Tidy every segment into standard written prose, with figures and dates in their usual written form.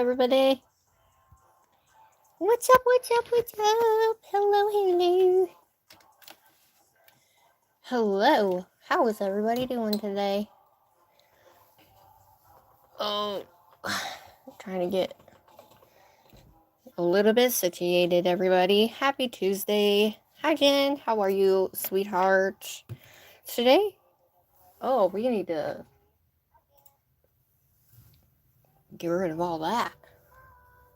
everybody? What's up, what's up, what's up? Hello, hello. Hello. How is everybody doing today? Oh, I'm trying to get a little bit situated, everybody. Happy Tuesday. Hi, Jen. How are you, sweetheart? Today? Oh, we need to get rid of all that.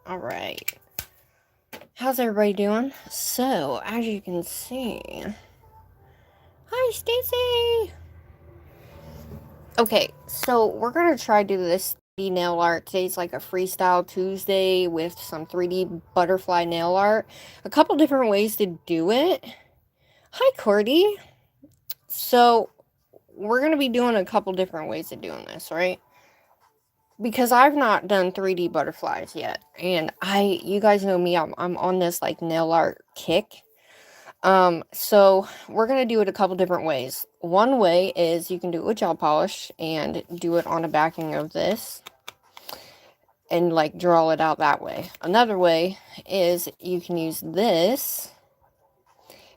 All right. How's everybody doing? So, as you can see... Hi, Stacy! Okay, so we're gonna try to do this 3D nail art. Today's like a Freestyle Tuesday with some 3D butterfly nail art. A couple different ways to do it. Hi, Cordy! So, we're gonna be doing a couple different ways of doing this, right? Because I've not done 3D butterflies yet. And you guys know me, I'm on this like nail art kick. So we're gonna do it a couple different ways. One way is you can do it with gel polish and do it on a backing of this and like draw it out that way. Another way is you can use this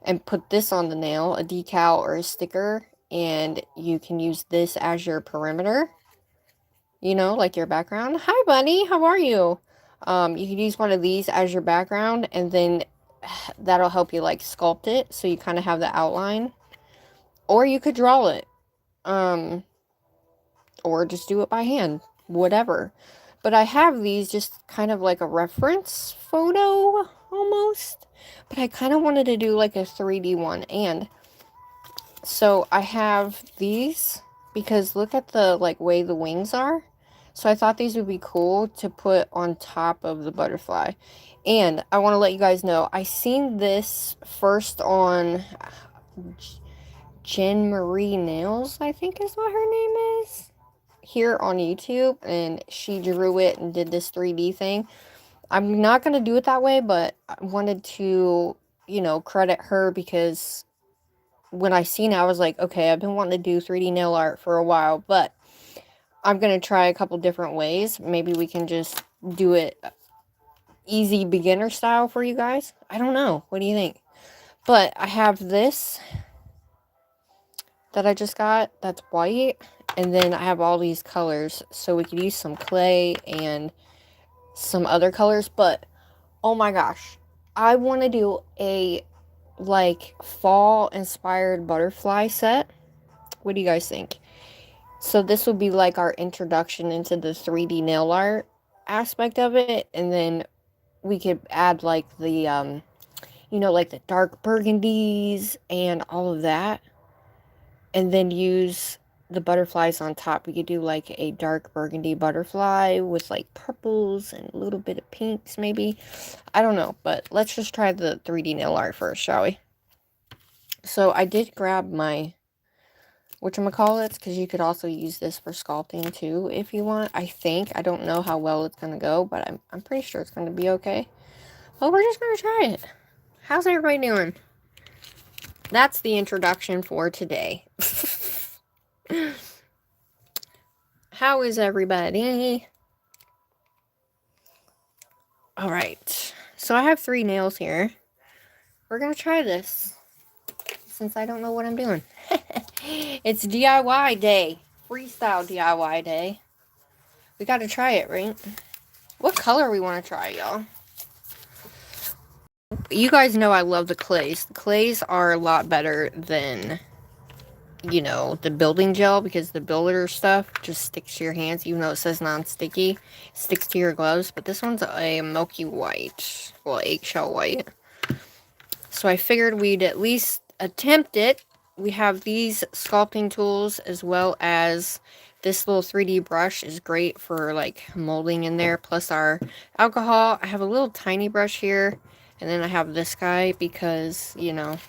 and put this on the nail, a decal or a sticker, and you can use this as your perimeter, you know, like your background. Hi, buddy, how are you? You can use one of these as your background, and then that'll help you like sculpt it so you kind of have the outline, or you could draw it, or just do it by hand, whatever. But I have these just kind of like a reference photo almost, but I kind of wanted to do like a 3D one. And so I have these because look at the like way the wings are. So I thought these would be cool to put on top of the butterfly. And I want to let you guys know, I seen this first on Jen Marie Nails, I think is what her name is, here on YouTube. And she drew it and did this 3D thing. I'm not going to do it that way, but I wanted to, you know, credit her because when I seen it, I was like, okay, I've been wanting to do 3D nail art for a while, but I'm going to try a couple different ways. Maybe we can just do it easy beginner style for you guys. I don't know. What do you think? But I have this that I just got that's white, and then I have all these colors, so we could use some clay and some other colors. But oh my gosh, I want to do a like fall inspired butterfly set. What do you guys think? So this would be like our introduction into the 3D nail art aspect of it, and then we could add like the you know, like the dark burgundies and all of that, and then use the butterflies on top. We could do like a dark burgundy butterfly with like purples and a little bit of pinks maybe. I don't know, but let's just try the 3D nail art first, shall we? So I did grab my whatchamacallits, because you could also use this for sculpting too if you want. I think, I don't know how well it's gonna go, but I'm pretty sure it's gonna be okay. Well, we're just gonna try it. How's everybody doing? That's the introduction for today. How is everybody? Alright, so I have 3 nails here. We're gonna try this, since I don't know what I'm doing. It's DIY day. Freestyle DIY day. We gotta try it, right? What color we want to try, y'all? You guys know I love the clays. The clays are a lot better than, you know, the building gel, because the builder stuff just sticks to your hands, even though it says non-sticky. It sticks to your gloves, but this one's a milky white. Well, eggshell white. So I figured we'd at least attempt it. We have these sculpting tools, as well as this little 3D brush is great for like molding in there, plus our alcohol. I have a little tiny brush here, and then I have this guy because, you know,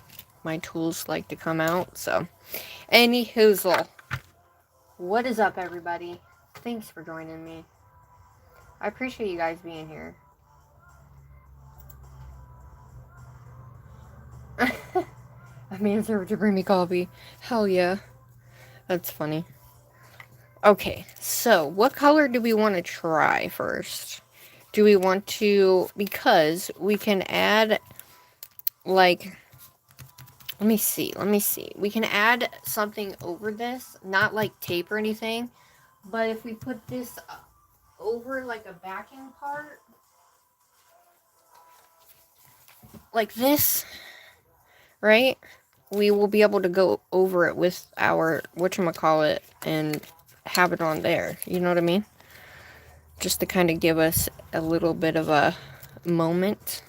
my tools like to come out. So any hoozle. What is up, everybody? Thanks for joining me. I appreciate you guys being here. A man served to bring me coffee. Hell yeah. That's funny. Okay, so what color do we want to try first? do we want to, because we can add, like, let me see. We can add something over this, not like tape or anything, but if we put this over like a backing part, like this, right? We will be able to go over it with our, whatchamacallit, and have it on there. You know what I mean? Just to kind of give us a little bit of a moment.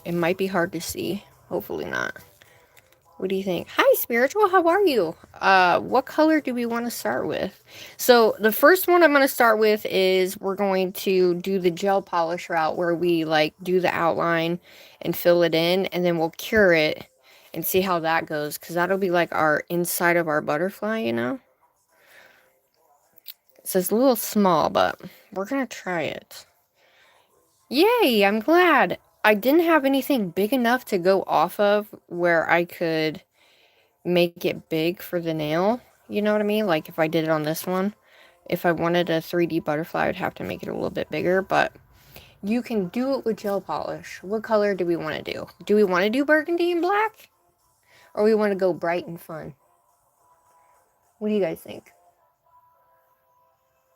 It might be hard to see. Hopefully not. What do you think? Hi, Spiritual. How are you? What color do we want to start with? So the first one I'm going to start with is we're going to do the gel polish route where we like do the outline and fill it in, and then we'll cure it and see how that goes, because that'll be like our inside of our butterfly, you know? So it's a little small, but we're going to try it. Yay, I'm glad. I didn't have anything big enough to go off of where I could make it big for the nail. You know what I mean? Like if I did it on this one, if I wanted a 3D butterfly, I'd have to make it a little bit bigger, but you can do it with gel polish. What color do we want to do? Do we want to do burgundy and black? Or we want to go bright and fun? What do you guys think?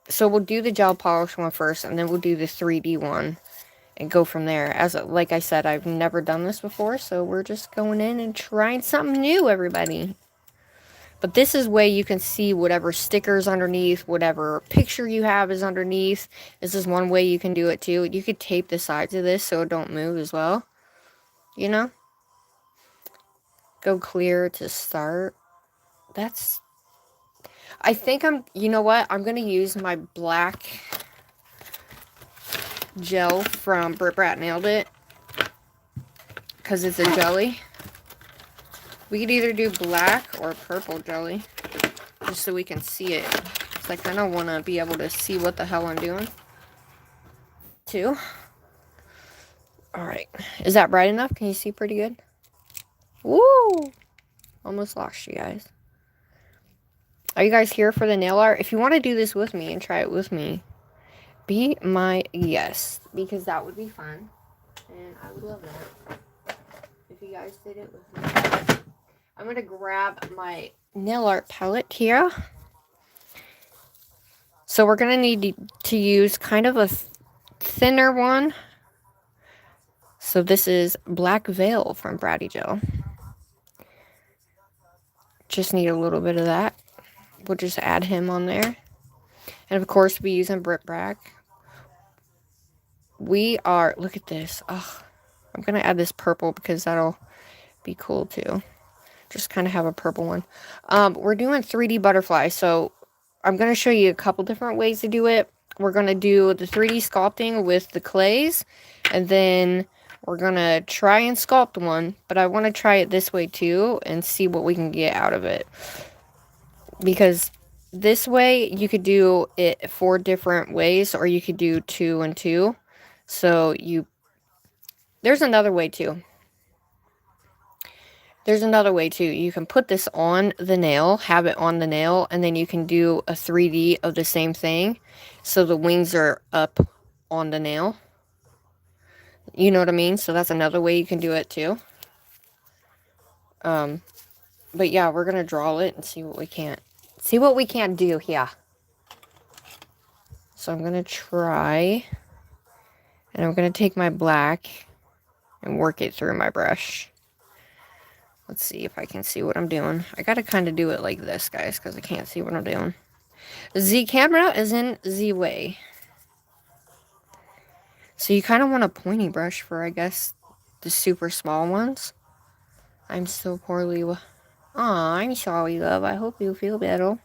So we'll do the gel polish one first, and then we'll do the 3D one and go from there. Like I said, I've never done this before, so we're just going in and trying something new, everybody. But this is way you can see whatever stickers underneath, whatever picture you have is underneath. This is one way you can do it too. You could tape the sides of this so it don't move as well. You know? Go clear to start. I think you know what? I'm going to use my black gel from BRITTBRATNAILDIT, because it's a jelly. We could either do black or purple jelly, just so we can see it. Because I kind of want to be able to see what the hell I'm doing, too. Alright. Is that bright enough? Can you see pretty good? Woo! Almost lost you guys. Are you guys here for the nail art? If you want to do this with me and try it with me, be my guest, because that would be fun. And I would love that if you guys did it with me. I'm going to grab my nail art palette here. So we're going to need to use kind of a thinner one. So this is Black Veil from Bratty Gel. Just need a little bit of that. We'll just add him on there. And of course, we're using BRITTBRAT. We are, look at this. Oh, I'm going to add this purple because that'll be cool too. Just kind of have a purple one. We're doing 3D butterfly, so I'm going to show you a couple different ways to do it. We're going to do the 3D sculpting with the clays, and then we're going to try and sculpt one, but I want to try it this way too and see what we can get out of it. Because this way, you could do it 4 different ways, or you could do 2 and 2. So there's another way too. There's another way too. You can put this on the nail, have it on the nail, and then you can do a 3D of the same thing. So the wings are up on the nail. You know what I mean? So that's another way you can do it too. But yeah, we're going to draw it and see what we can't do here. So I'm going to try, and I'm going to take my black and work it through my brush. Let's see if I can see what I'm doing. I gotta kind of do it like this, guys, because I can't see what I'm doing. Z camera is in Z way. So you kind of want a pointy brush for, I guess, the super small ones. I'm so poorly. Aw, I'm sorry, love. I hope you feel better.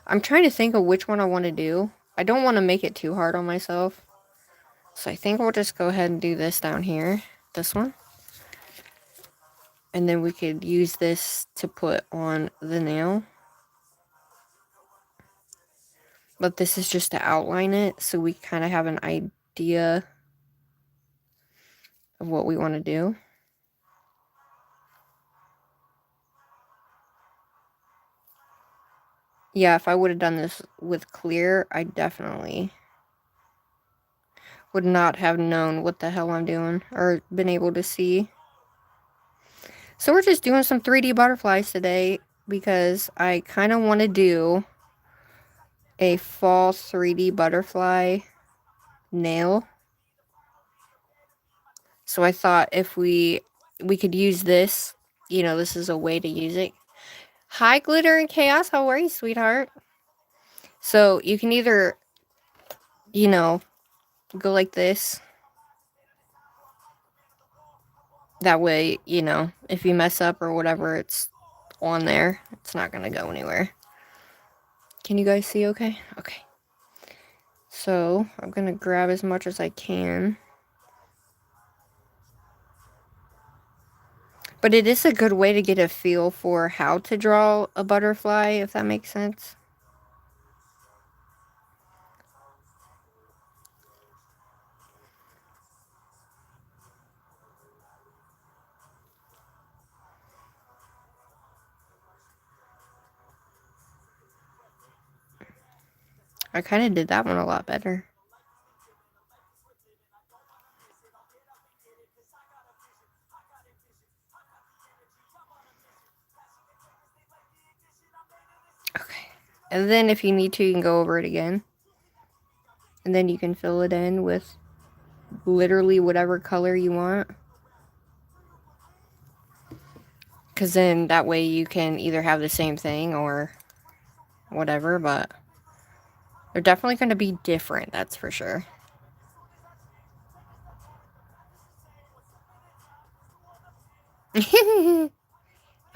I'm trying to think of which one I want to do. I don't want to make it too hard on myself. So I think we'll just go ahead and do this down here. This one. And then we could use this to put on the nail. But this is just to outline it, so we kind of have an idea of what we want to do. Yeah, if I would have done this with clear, I definitely would not have known what the hell I'm doing or been able to see. So we're just doing some 3D butterflies today because I kind of want to do a fall 3D butterfly nail. So I thought if we could use this, you know, this is a way to use it. Hi, Glitter and Chaos. How are you, sweetheart? So you can either, you know, go like this. That way, you know, if you mess up or whatever, it's on there. It's not going to go anywhere. Can you guys see okay? Okay. So I'm going to grab as much as I can. But it is a good way to get a feel for how to draw a butterfly, if that makes sense. I kind of did that one a lot better. Okay. And then if you need to, you can go over it again. And then you can fill it in with literally whatever color you want. Because then that way you can either have the same thing or whatever, but they're definitely going to be different, that's for sure.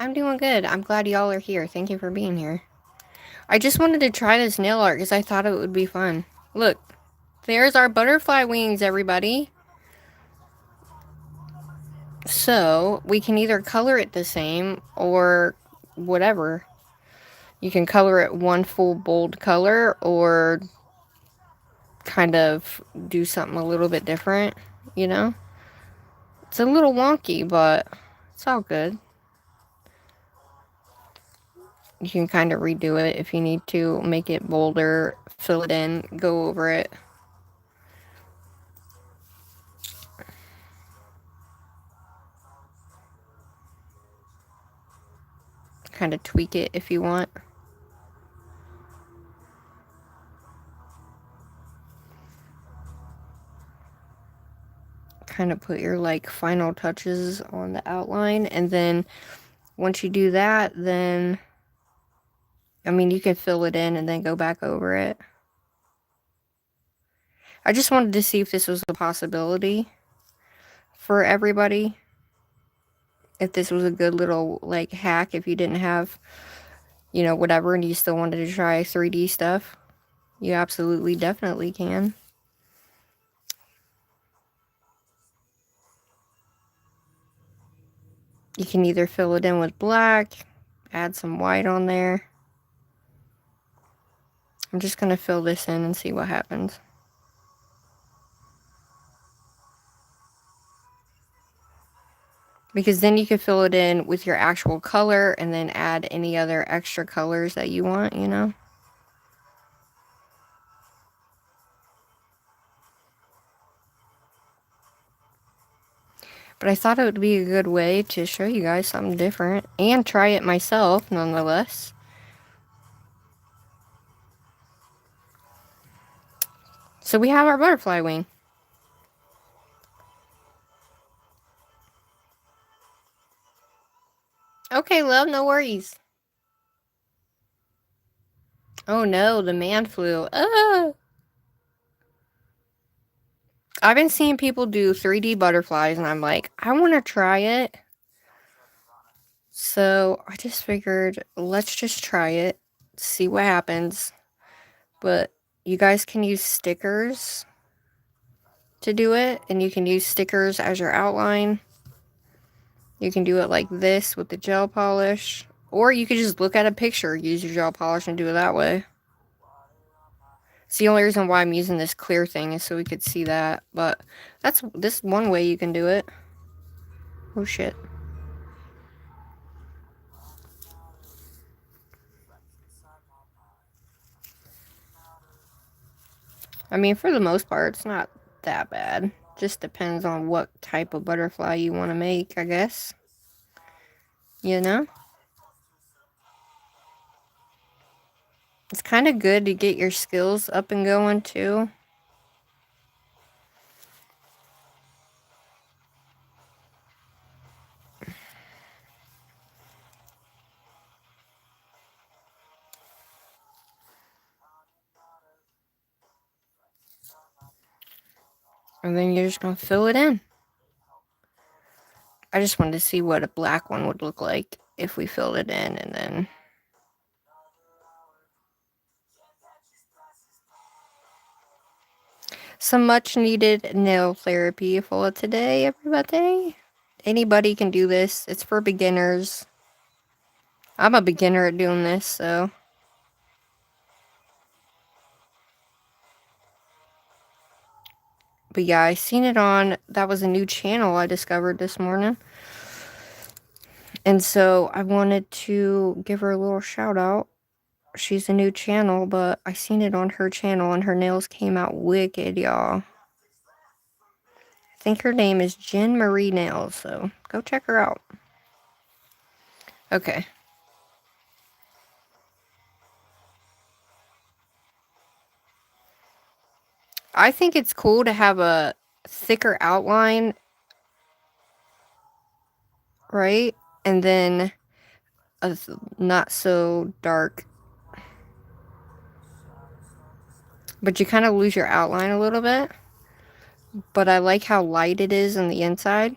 I'm doing good. I'm glad y'all are here. Thank you for being here. I just wanted to try this nail art because I thought it would be fun. Look, there's our butterfly wings, everybody. So, we can either color it the same or whatever. You can color it one full bold color or kind of do something a little bit different, you know? It's a little wonky, but it's all good. You can kind of redo it if you need to, make it bolder, fill it in, go over it. Kind of tweak it if you want. Kind of put your like final touches on the outline, and then once you do that, then I mean you can fill it in and then go back over it. I just wanted to see if this was a possibility for everybody, if this was a good little like hack if you didn't have, you know, whatever, and you still wanted to try 3D stuff. You absolutely definitely can. You can either fill it in with black, add some white on there. I'm just going to fill this in and see what happens. Because then you can fill it in with your actual color and then add any other extra colors that you want, you know? But I thought it would be a good way to show you guys something different and try it myself, nonetheless. So we have our butterfly wing. Okay, love, no worries. Oh no, the man flu. I've been seeing people do 3D butterflies, and I'm like, I want to try it. So I just figured, let's just try it, see what happens. But you guys can use stickers to do it, and you can use stickers as your outline. You can do it like this with the gel polish, or you could just look at a picture, use your gel polish, and do it that way. It's the only reason why I'm using this clear thing is so we could see that, but that's this one way you can do it. Oh shit. I mean, for the most part, it's not that bad. Just depends on what type of butterfly you want to make, I guess. You know? It's kind of good to get your skills up and going, too. And then you're just going to fill it in. I just wanted to see what a black one would look like if we filled it in, and then... Some much needed nail therapy for today, everybody. Anybody can do this. It's for beginners. I'm a beginner at doing this, so... But yeah, I seen it on... That was a new channel I discovered this morning. And so I wanted to give her a little shout out. She's a new channel, but I seen it on her channel and her nails came out wicked, y'all. I think her name is Jen Marie Nails, so go check her out. Okay. I think it's cool to have a thicker outline, right? And then a not so dark. But you kind of lose your outline a little bit. But I like how light it is on the inside.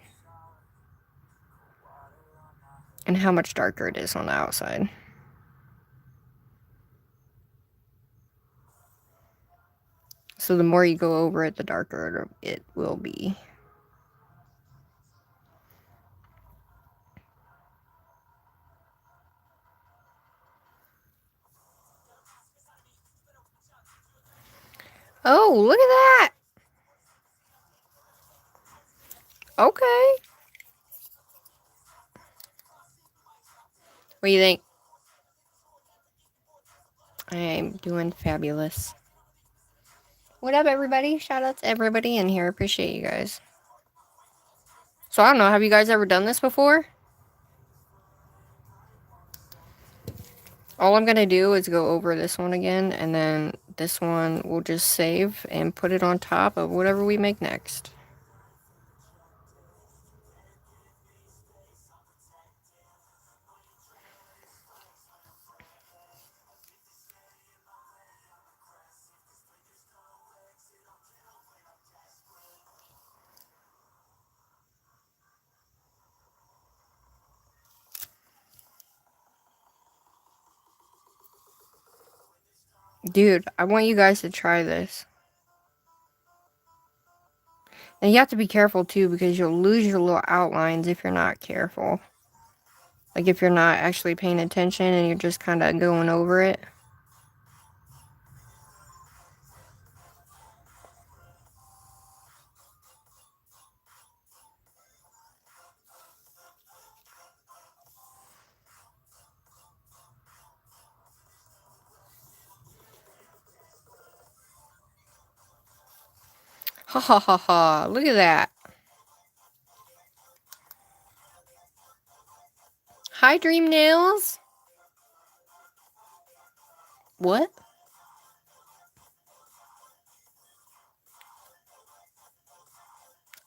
And how much darker it is on the outside. So the more you go over it, the darker it will be. Oh, look at that! Okay. What do you think? I'm doing fabulous. What up, everybody? Shout out to everybody in here. Appreciate you guys. So, I don't know. Have you guys ever done this before? All I'm going to do is go over this one again, and then this one we'll just save and put it on top of whatever we make next. Dude, I want you guys to try this. And you have to be careful, too, because you'll lose your little outlines if you're not careful. Like, if you're not actually paying attention and you're just kind of going over it. Ha ha ha ha. Look at that. Hi, Dream Nails. What?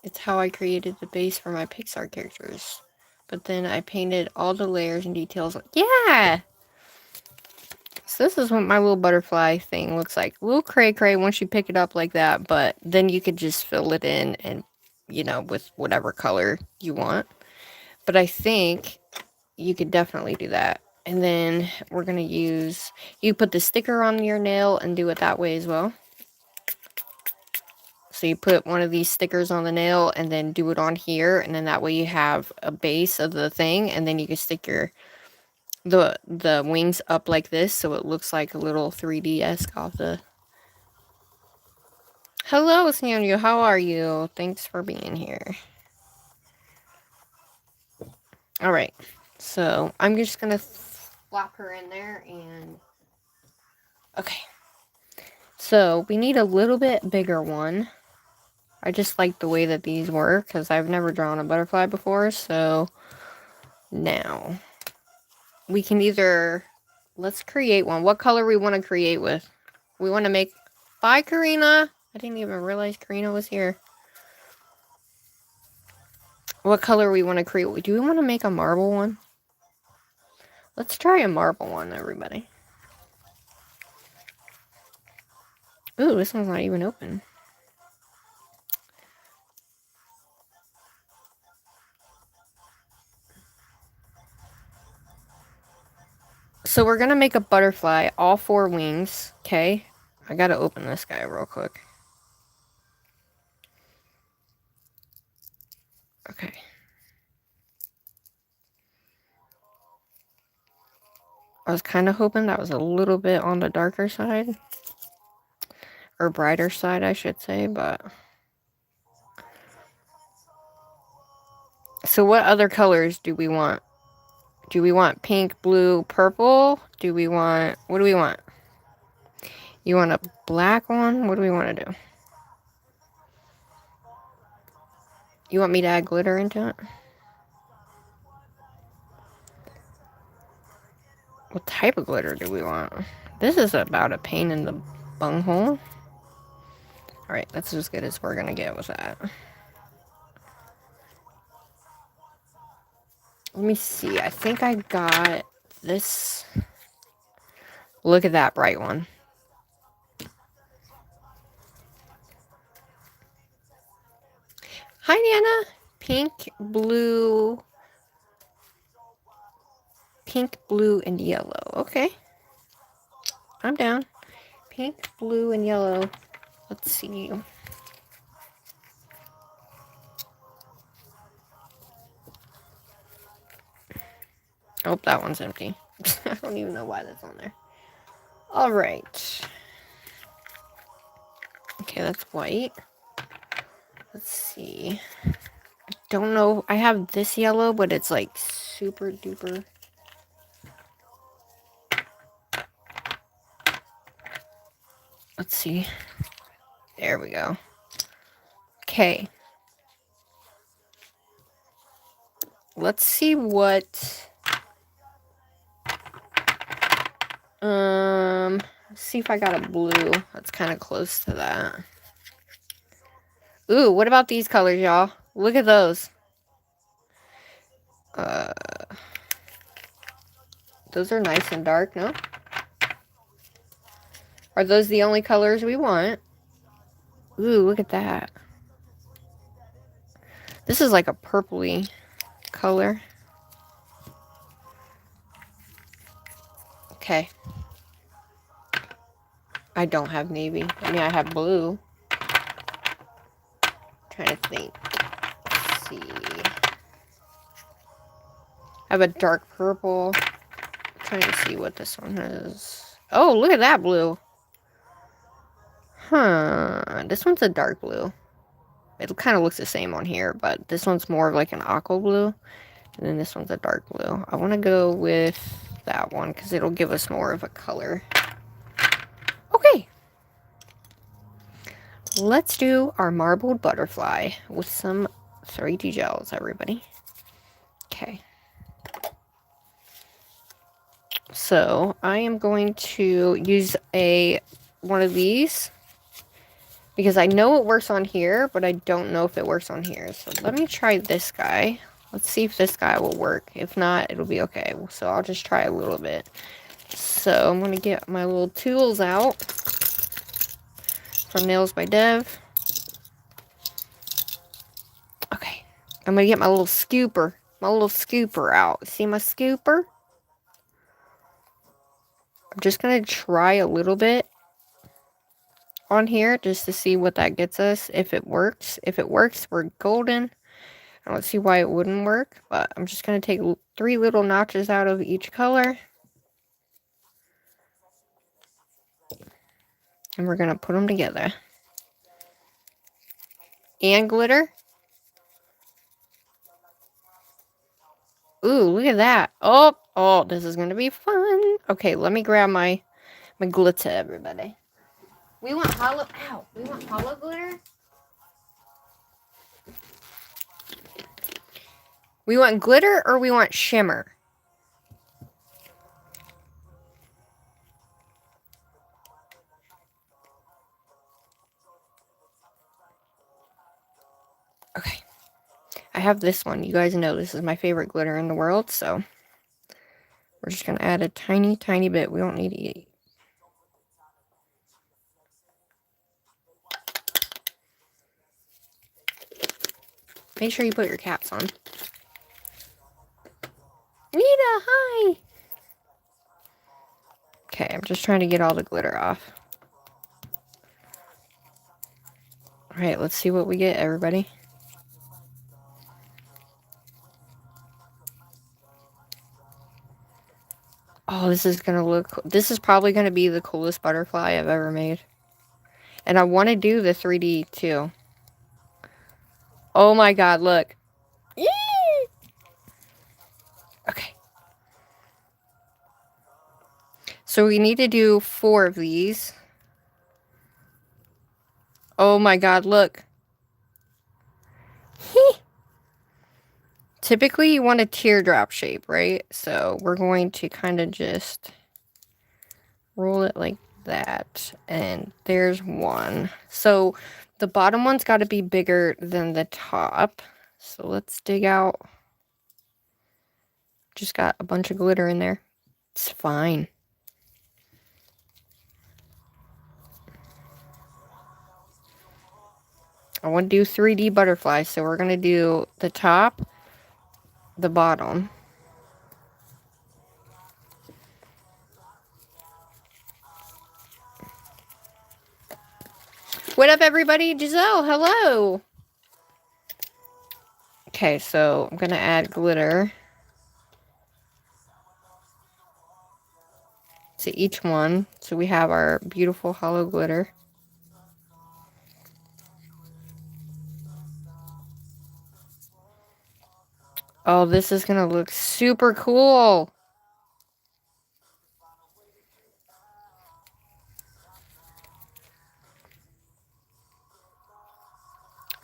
It's how I created the base for my Pixar characters. But then I painted all the layers and details. Yeah! So this is what my little butterfly thing looks like. A little cray-cray once you pick it up like that, but then you could just fill it in and, you know, with whatever color you want. But I think you could definitely do that. And then we're going to use, you put the sticker on your nail and do it that way as well. So you put one of these stickers on the nail and then do it on here. And then that way you have a base of the thing. And then you can stick your, the wings up like this. So it looks like a little 3D-esque off the... Hello, Samuel. How are you? Thanks for being here. Alright. So I'm just going to flop her in there and... Okay. So we need a little bit bigger one. I just like the way that these work because I've never drawn a butterfly before. So now we can either, let's create one. What color we want to create with? We want to make, bye Karina. I didn't even realize Karina was here. What color we want to create? Do we want to make a marble one? Let's try a marble one, everybody. Ooh, this one's not even open. So we're going to make a butterfly, all 4 wings, okay? I got to open this guy real quick. Okay. I was kind of hoping that was a little bit on the darker side. Or brighter side, I should say, but... So what other colors do we want? Do we want pink, blue, purple? Do we want... What do we want? You want a black one? What do we want to do? You want me to add glitter into it? What type of glitter do we want? This is about a pain in the bunghole. Alright, that's as good as we're gonna get with that. Let me see. I think I got this. Look at that bright one. Hi, Nana. Pink, blue, and yellow. Okay. I'm down. Pink, blue, and yellow. Let's see. Oh, that one's empty. I don't even know why that's on there. All right. Okay, that's white. Let's see. I don't know. I have this yellow, but it's like super duper. Let's see. There we go. Okay. Let's see what... Let's see if I got a blue. That's kind of close to that. Ooh, what about these colors, y'all? Look at those. Those are nice and dark, no? Are those the only colors we want? Ooh, look at that. This is like a purpley color. Okay. I don't have navy. I mean, I have blue. Trying to think. Let's see. I have a dark purple. Trying to see what this one is. Oh, look at that blue. Huh. This one's a dark blue. It kind of looks the same on here, but this one's more of like an aqua blue. And then this one's a dark blue. I want to go with that one because it'll give us more of a color. Okay. Let's do our marbled butterfly with some 3D gels, everybody. Okay. So I am going to use one of these because I know it works on here, but I don't know if it works on here. So let me try this guy. Let's see if this guy will work. If not, it'll be okay. So I'll just try a little bit. So I'm going to get my little tools out from Nails by Dev. Okay. I'm going to get my little scooper. My little scooper out. See my scooper? I'm just going to try a little bit on here just to see what that gets us. If it works. If it works, we're golden. I don't see why it wouldn't work, but I'm just going to take 3 little notches out of each color. And we're going to put them together. And glitter. Ooh, look at that. Oh, this is going to be fun. Okay, let me grab my glitter, everybody. We want hollow, we want hollow glitter. We want glitter or we want shimmer? Okay. I have this one. You guys know this is my favorite glitter in the world, so we're just going to add a tiny, tiny bit. We don't need to eat. Make sure you put your caps on. Nita, hi! Okay, I'm just trying to get all the glitter off. Alright, let's see what we get, everybody. Oh, this is gonna look... This is probably gonna be the coolest butterfly I've ever made. And I want to do the 3D, too. Oh my god, look. Yee! Okay. So we need to do 4 of these. Oh my god, look. Typically, you want a teardrop shape, right? So we're going to kind of just roll it like that. And there's one. So the bottom one's got to be bigger than the top. So let's dig out. Just got a bunch of glitter in there. It's fine. I want to do 3D butterflies, so we're going to do the top, the bottom. What up, everybody? Giselle, hello! Okay, so I'm going to add glitter to each one. So we have our beautiful hollow glitter. Oh, this is going to look super cool.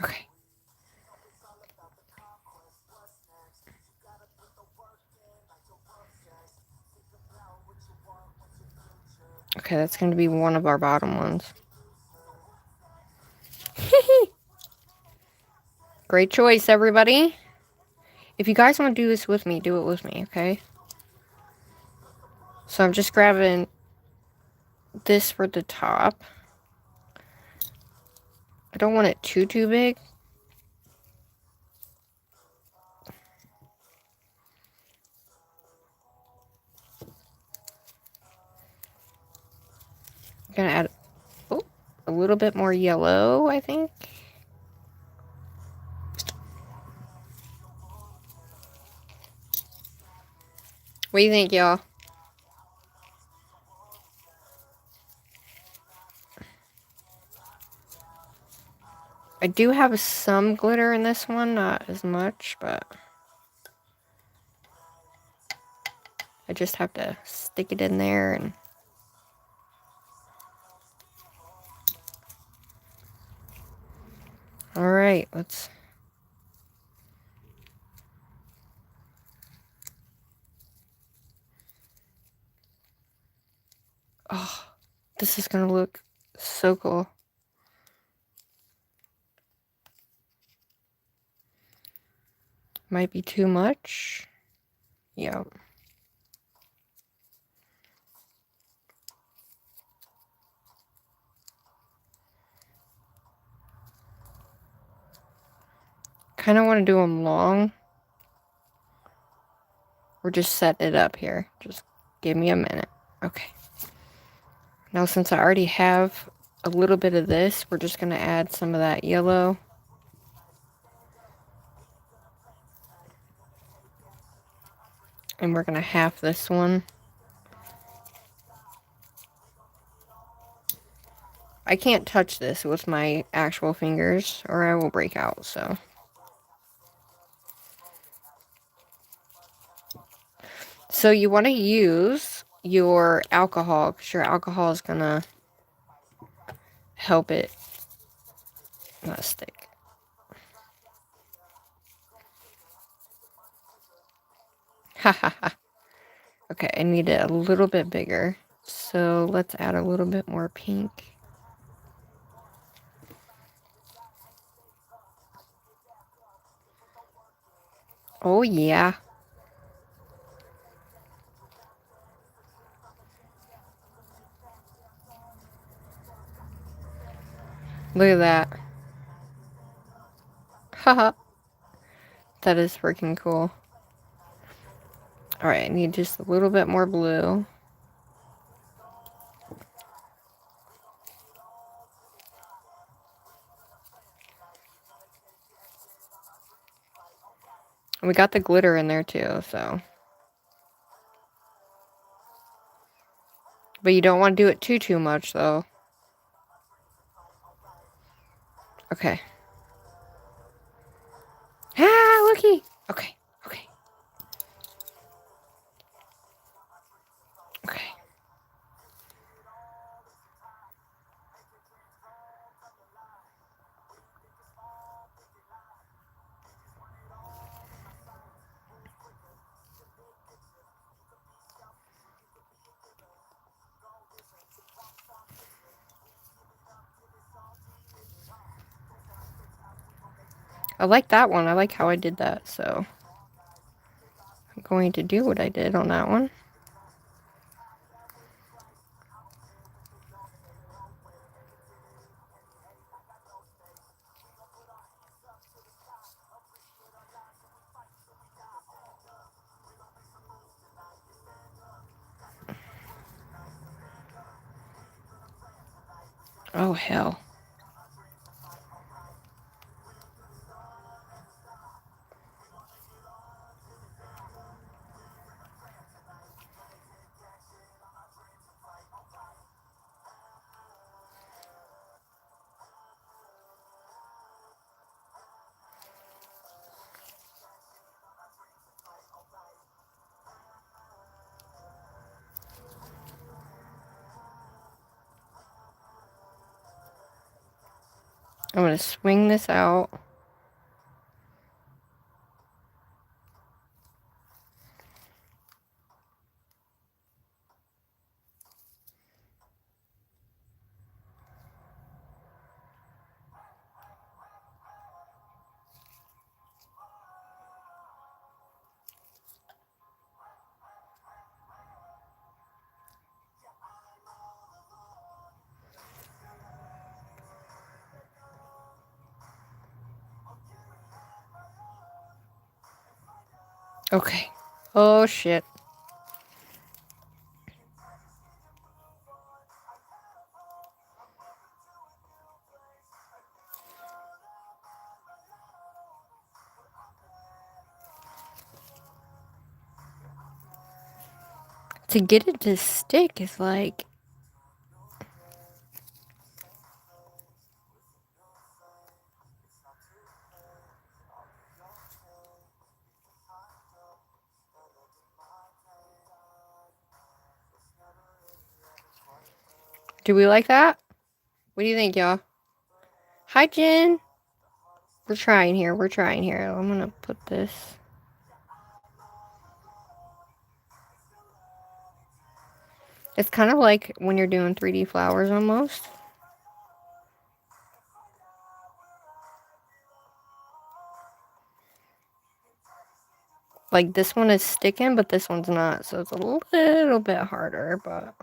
Okay. Okay, that's going to be one of our bottom ones. Great choice, everybody. If you guys want to do this with me, do it with me, okay? So I'm just grabbing this for the top. I don't want it too big. I'm going to add a little bit more yellow, I think. What do you think, y'all? I do have some glitter in this one, not as much, but I just have to stick it in there and all right, let's oh, this is gonna look so cool. Might be too much. Yep. Kind of want to do them long. We're just setting it up here. Just give me a minute. Okay. Now, since I already have a little bit of this, we're just going to add some of that yellow. And we're going to half this one. I can't touch this with my actual fingers or I will break out, so. So you want to use your alcohol because your alcohol is going to help it not stick. Ha ha ha. Okay, I need it a little bit bigger. So let's add a little bit more pink. Oh yeah. Look at that. Haha. That is freaking cool. Alright, I need just a little bit more blue. And we got the glitter in there too, so. But you don't want to do it too much though. Okay. Ah, looky! Okay, okay. Okay. I like that one. I like how I did that, so I'm going to do what I did on that one. Oh, hell. I'm going to swing this out. Okay. Oh, shit. To get it to stick is like... Do we like that? What do you think, y'all? Hi, Jen. We're trying here. We're trying here. I'm going to put this... It's kind of like when you're doing 3D flowers almost. Like this one is sticking, but this one's not. So it's a little bit harder, but...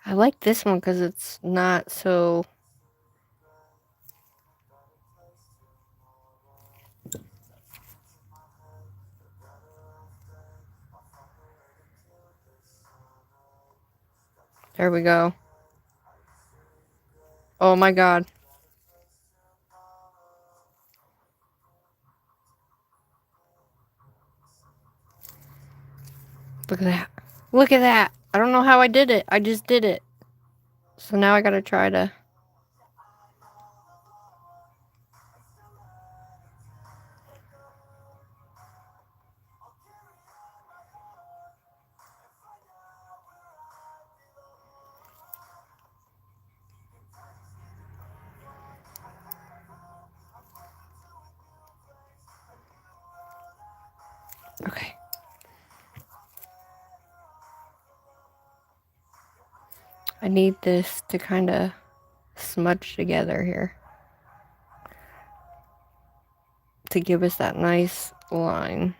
I like this one because it's not so... There we go. Oh my god. Look at that. Look at that. I don't know how I did it. I just did it. So now I gotta try to... Okay. I need this to kind of smudge together here to give us that nice line.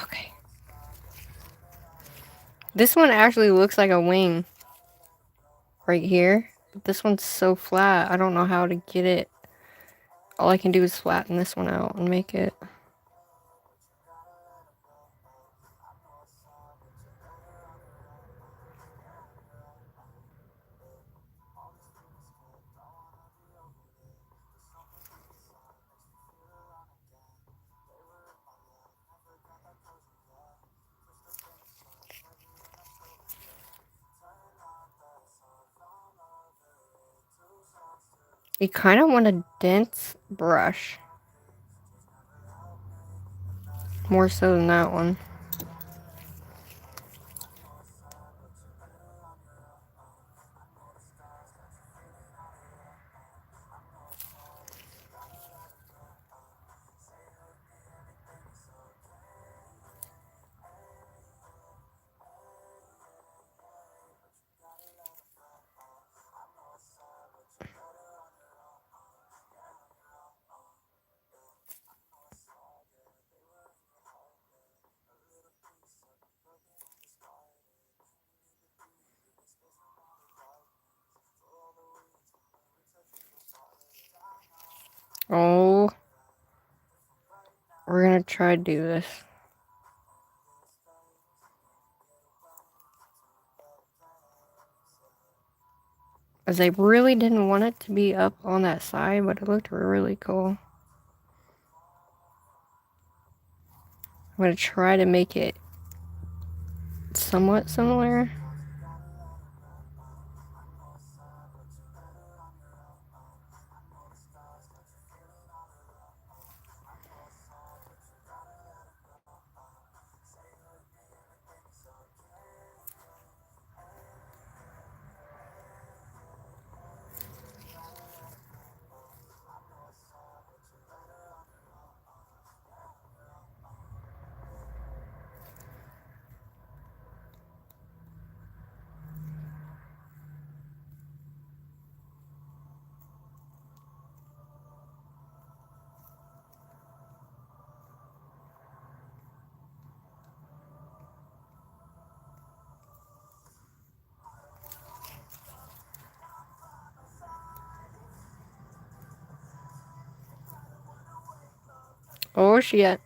Okay. This one actually looks like a wing right here. But this one's so flat. I don't know how to get it. All I can do is flatten this one out and make it. You kind of want a dense brush. More so than that one. Oh. We're gonna try to do this. As I really didn't want it to be up on that side, but it looked really cool. I'm gonna try to make it somewhat similar. Oh shit.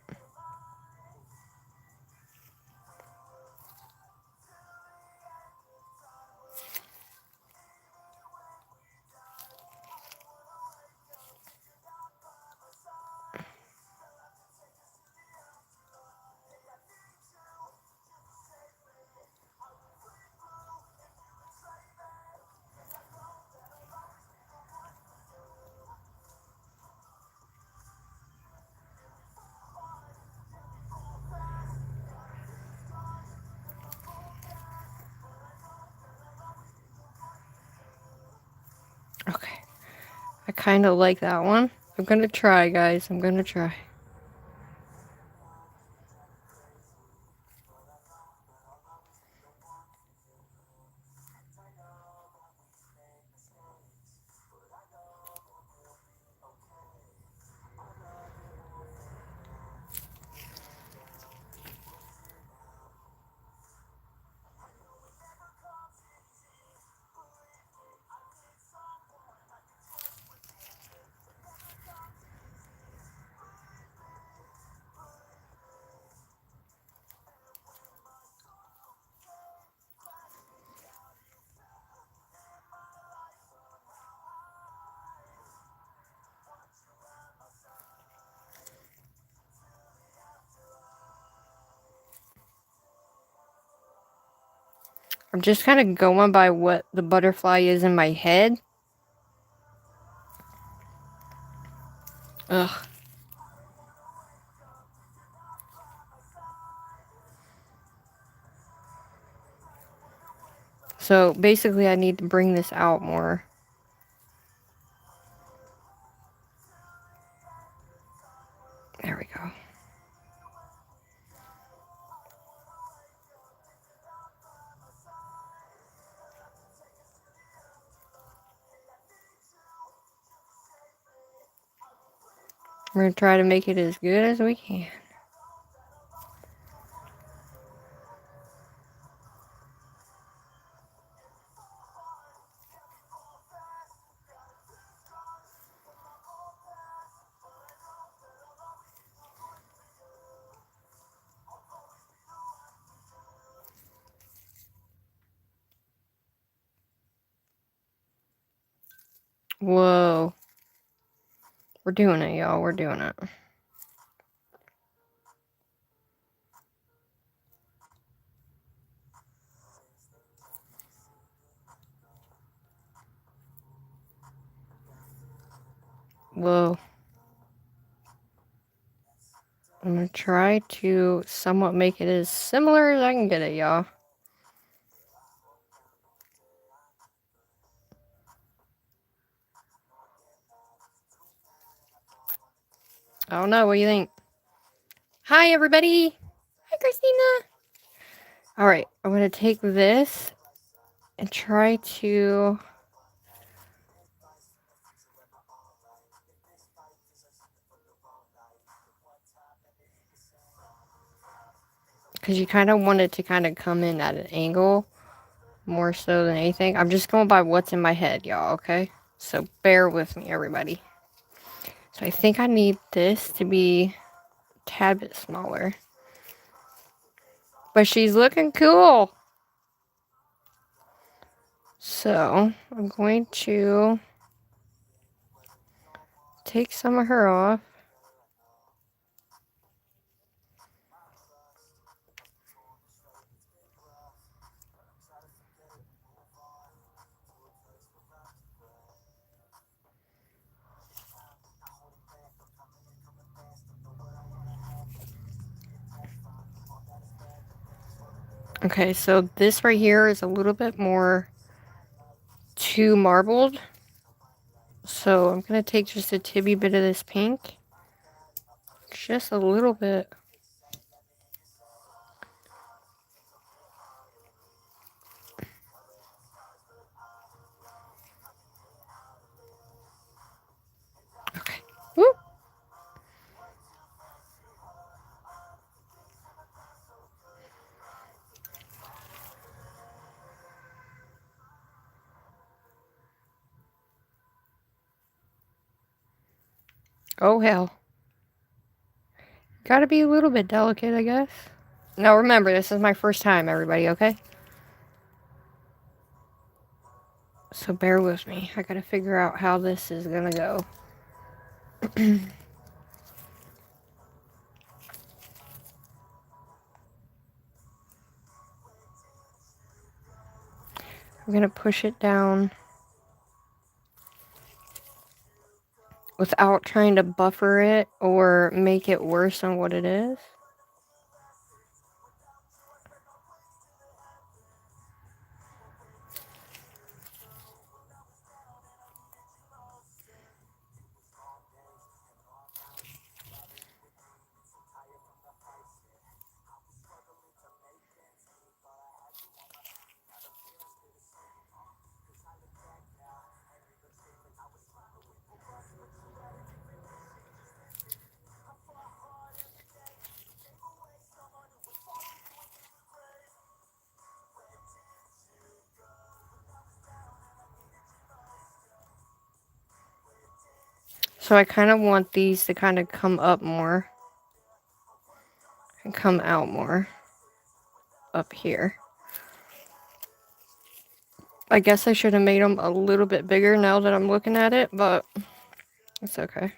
Okay. I kind of like that one. I'm gonna try, guys. I'm gonna try. I'm just kind of going by what the butterfly is in my head. Ugh. So basically I need to bring this out more. There we go. We're going to try to make it as good as we can. Whoa. We're doing it, y'all. We're doing it. Whoa. I'm going to try to somewhat make it as similar as I can get it, y'all. I don't know. What do you think? Hi, everybody. Hi, Christina. All right. I'm going to take this and try to... Because you kind of want it to kind of come in at an angle more so than anything. I'm just going by what's in my head, y'all, okay? So bear with me, everybody. So I think I need this to be a tad bit smaller. But she's looking cool. So I'm going to take some of her off. Okay, so this right here is a little bit more too marbled. So I'm going to take just a tibby bit of this pink. Just a little bit. Okay. Woo! Oh, hell. Gotta be a little bit delicate, I guess. Now remember, this is my first time, everybody, okay? So bear with me. I gotta figure out how this is gonna go. I'm gonna push it down without trying to buffer it or make it worse than what it is. So I kind of want these to kind of come up more and come out more up here. I guess I should have made them a little bit bigger now that I'm looking at it, but it's okay.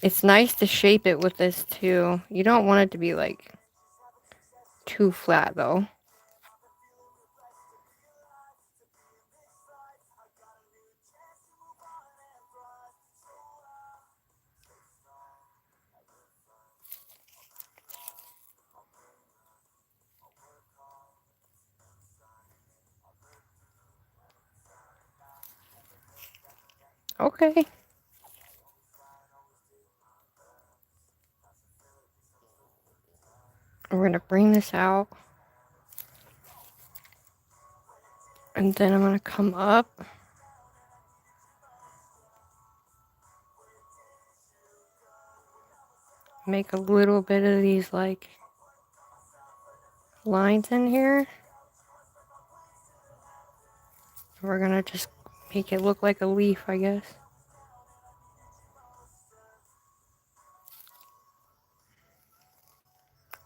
It's nice to shape it with this too. You don't want it to be like too flat though. Okay. We're gonna bring this out. And then I'm gonna come up. Make a little bit of these like lines in here. We're gonna just make it look like a leaf, I guess.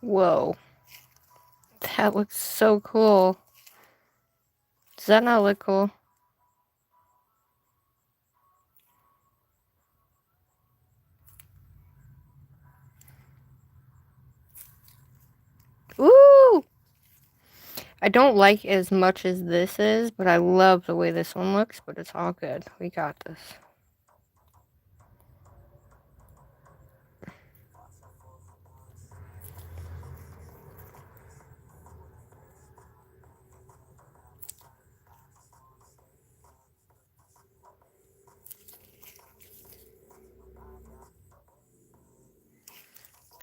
Whoa. That looks so cool. Does that not look cool? Ooh! I don't like as much as this is, but I love the way this one looks, but it's all good. We got this.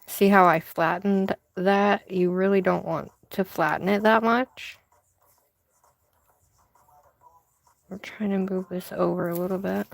See how I flattened that? You really don't want to flatten it that much. We're trying to move this over a little bit.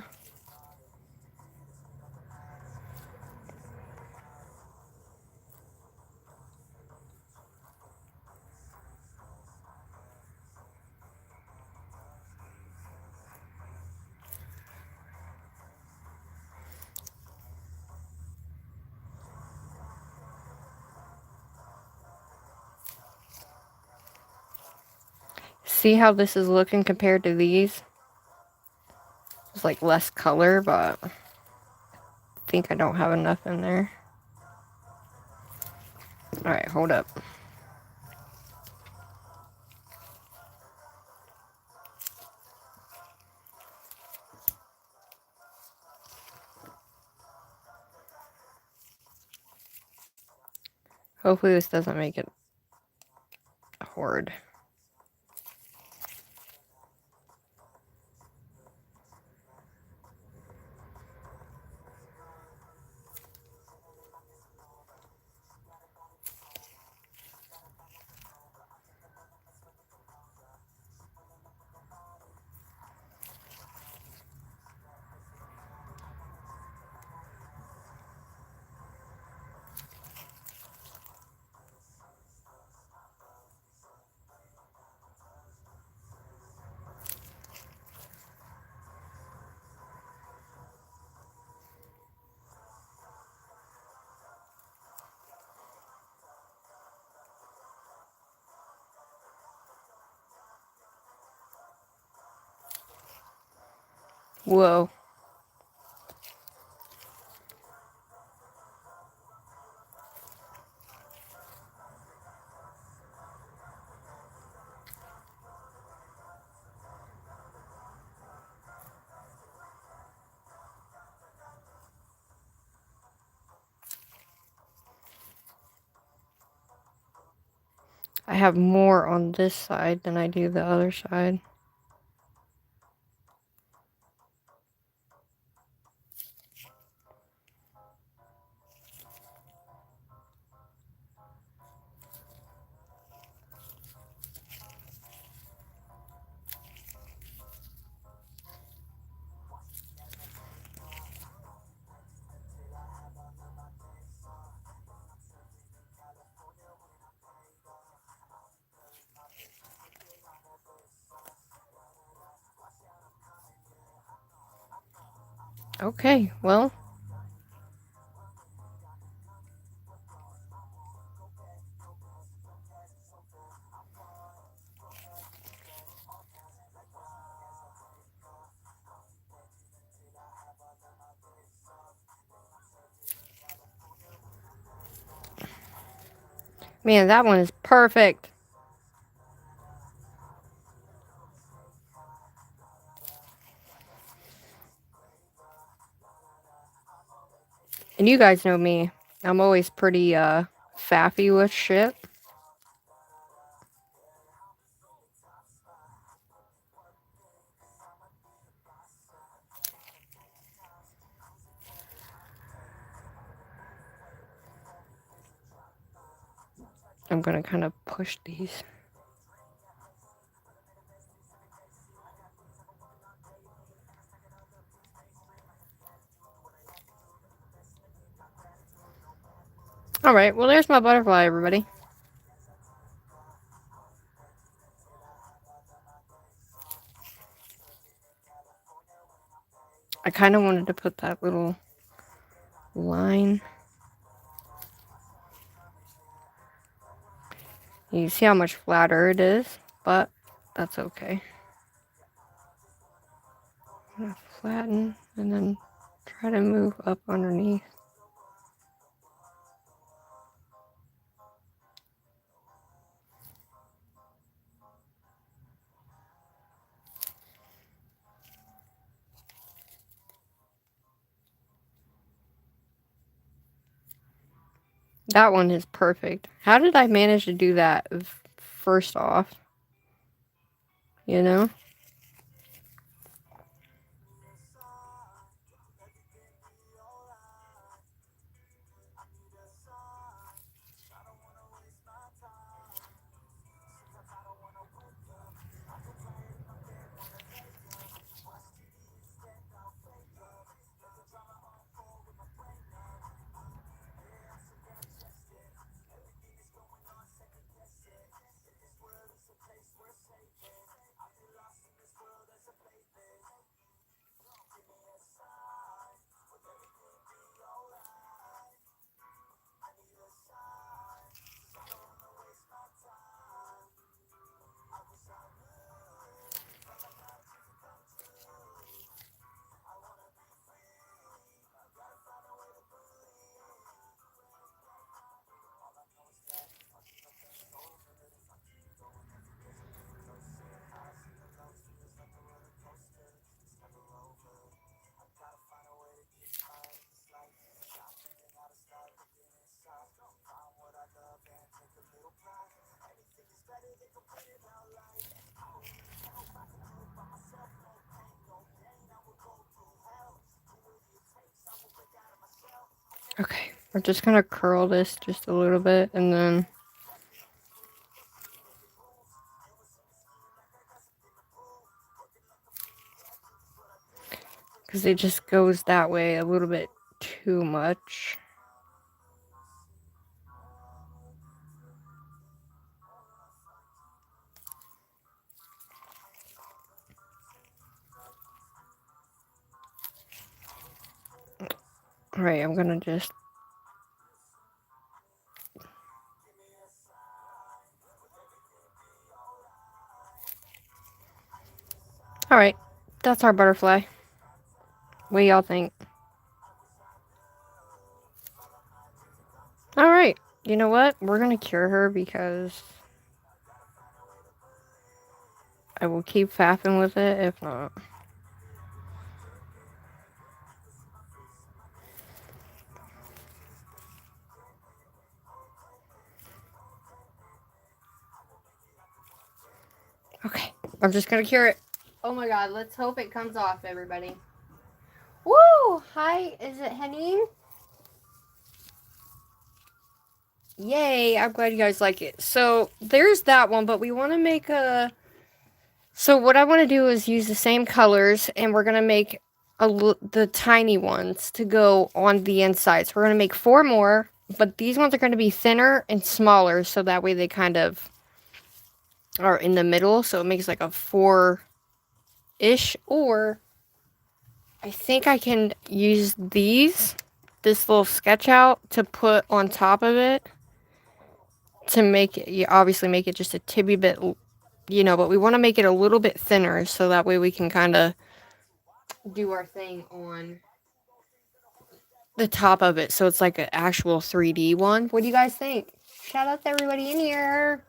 See how this is looking compared to these? It's like less color, but I think I don't have enough in there. Alright, hold up. Hopefully this doesn't make it horrid. Whoa. I have more on this side than I do the other side. Okay, well. Man, that one is perfect. And you guys know me. I'm always pretty, faffy with shit. I'm gonna kind of push these. Alright, well there's my butterfly, everybody. I kind of wanted to put that little line. You see how much flatter it is, but that's okay. I'm gonna flatten and then try to move up underneath. That one is perfect. How did I manage to do that first off? You know? Okay, we're just gonna curl this just a little bit and then because it just goes that way a little bit too much. Alright, I'm gonna just alright, that's our butterfly. What do y'all think? Alright, you know what? We're gonna cure her because I will keep faffing with it if not. Okay, I'm just gonna cure it. Oh my god, let's hope it comes off, everybody. Woo! Hi, is it Henning? Yay, I'm glad you guys like it. So, there's that one, but we want to make a... So, what I want to do is use the same colors, and we're going to make the tiny ones to go on the inside. So, we're going to make 4 more, but these ones are going to be thinner and smaller, so that way they kind of are in the middle, so it makes like a 4-ish, or I think I can use this little sketch out to put on top of it to make it, you obviously make it just a tibby bit, you know, but we want to make it a little bit thinner so that way we can kind of do our thing on the top of it so it's like an actual 3D one. What do you guys think? Shout out to everybody in here.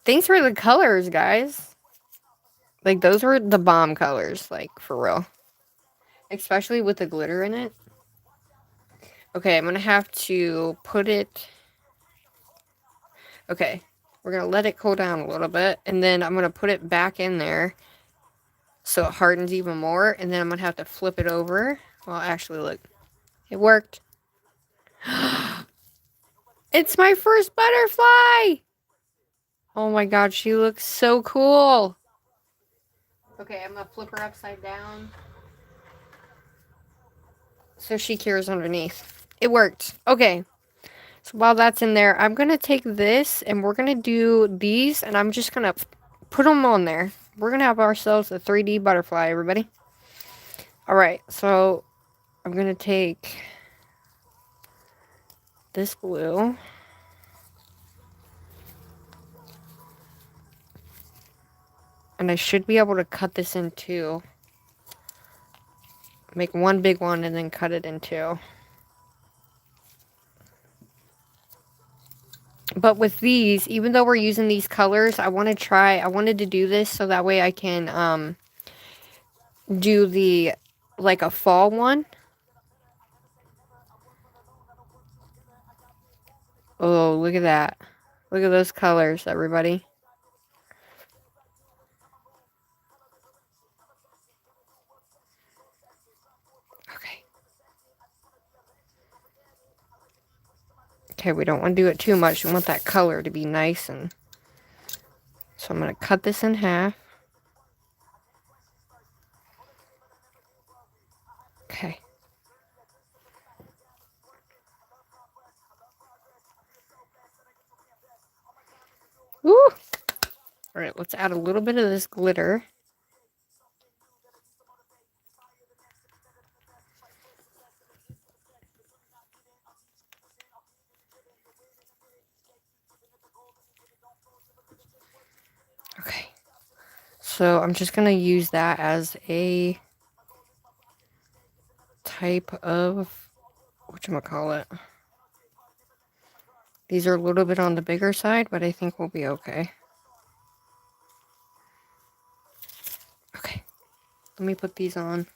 Thanks for the colors, guys. Like, those were the bomb colors, like, for real. Especially with the glitter in it. Okay, I'm gonna have to put it... Okay, we're gonna let it cool down a little bit, and then I'm gonna put it back in there so it hardens even more, and then I'm gonna have to flip it over. Well, actually, look. It worked. It's my first butterfly! Oh my god, she looks so cool. Okay, I'm gonna flip her upside down so she cures underneath. It worked. Okay. So while that's in there, I'm gonna take this and we're gonna do these, and I'm just gonna put them on there. We're gonna have ourselves a 3D butterfly, everybody. Alright, so I'm gonna take this glue. And I should be able to cut this in two. Make one big one and then cut it in two. But with these, even though we're using these colors, I wanted to do this so that way I can do the, like, a fall one. Oh, look at that. Look at those colors, everybody. Okay. Okay, we don't want to do it too much. We want that color to be nice, and so I'm going to cut this in half. Okay. Woo! Alright, let's add a little bit of this glitter. Okay. So I'm just going to use that as a type of, whatchamacallit. These are a little bit on the bigger side, but I think we'll be okay. Okay. Let me put these on.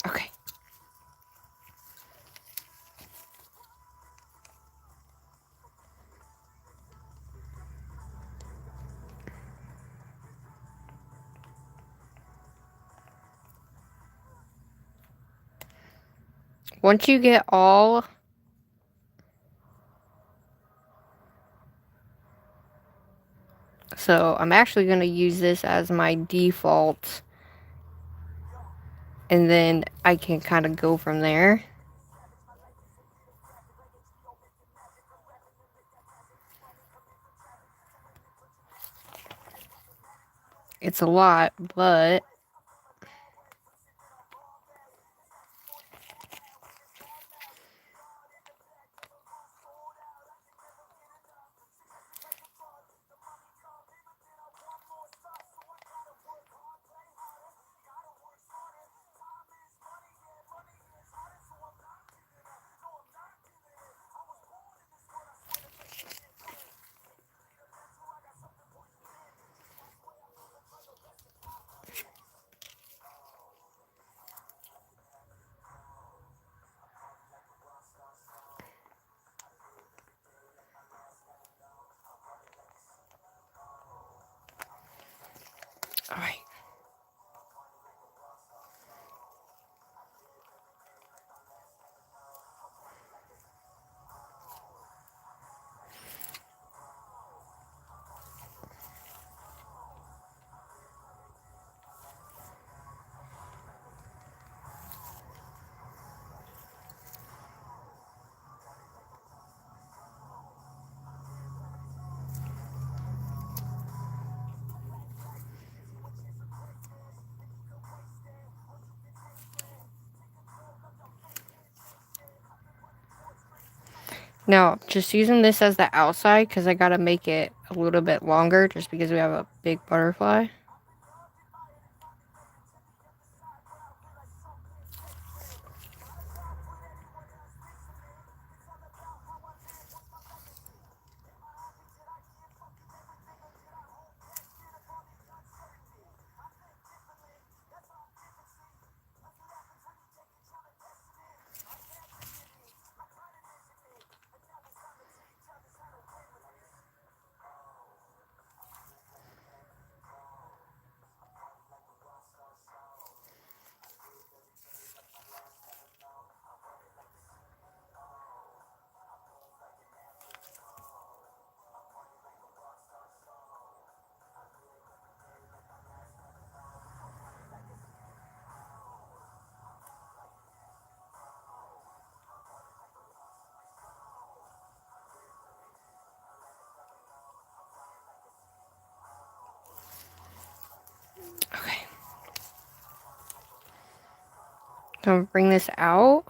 Okay. Once you get all so I'm actually going to use this as my default, and then I can kind of go from there. It's a lot, but all right. Now, just using this as the outside because I got to make it a little bit longer just because we have a big butterfly. Okay. Gonna bring this out.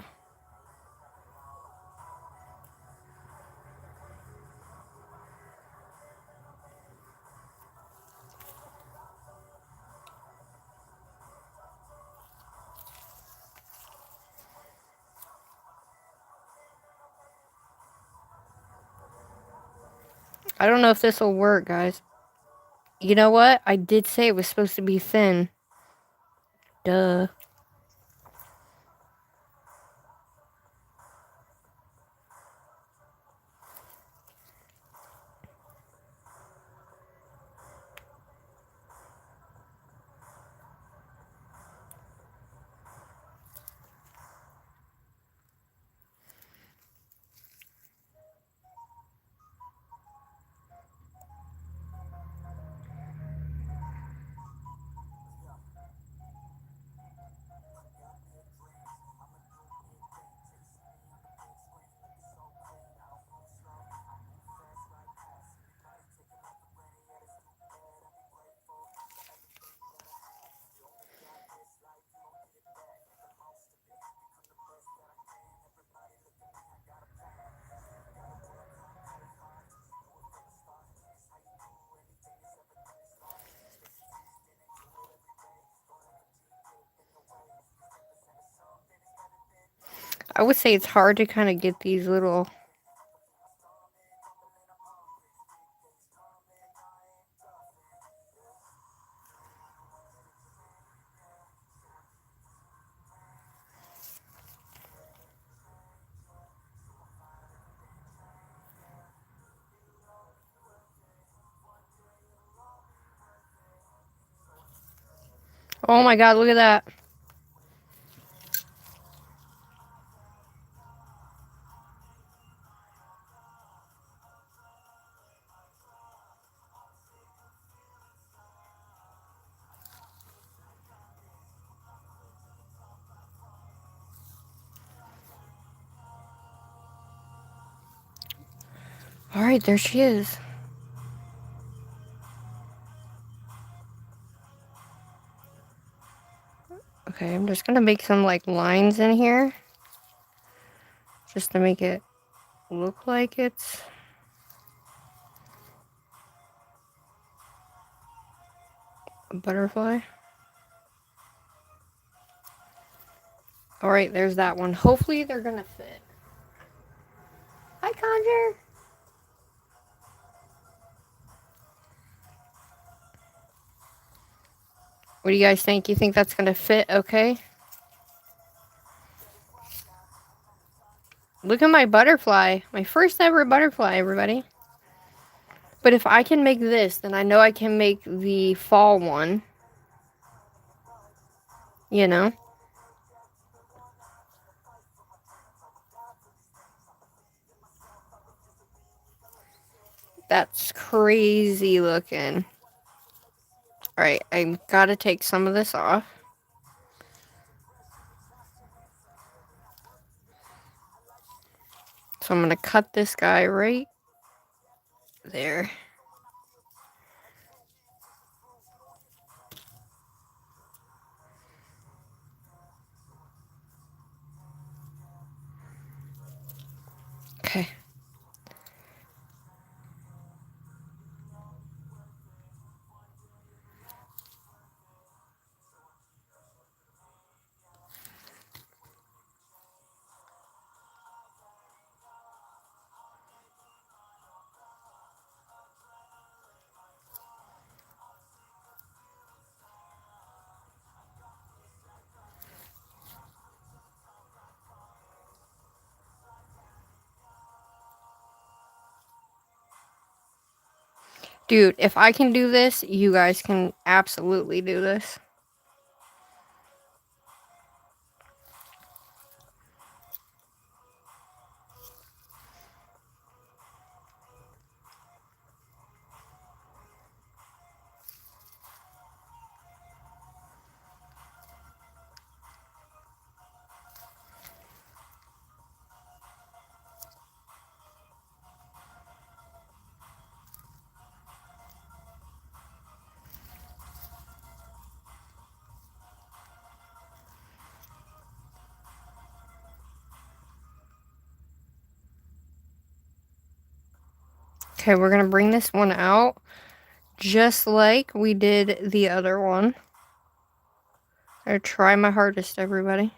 I don't know if this will work, guys. You know what? I did say it was supposed to be thin. Duh. I would say it's hard to kind of get these little... Oh my god, look at that. Alright, there she is. Okay, I'm just gonna make some like lines in here. Just to make it look like it's... a butterfly. Alright, there's that one. Hopefully they're gonna fit. Hi, Conjure! What do you guys think? You think that's gonna fit okay? Look at my butterfly. My first ever butterfly, everybody. But if I can make this, then I know I can make the fall one. You know? That's crazy looking. Alright, I gotta take some of this off. So I'm gonna cut this guy right there. Okay. Dude, if I can do this, you guys can absolutely do this. Okay, we're gonna bring this one out just like we did the other one. I try my hardest, everybody.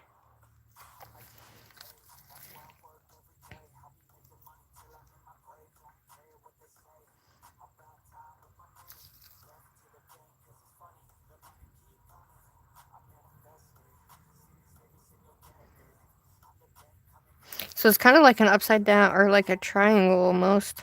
So it's kind of like an upside down or like a triangle almost.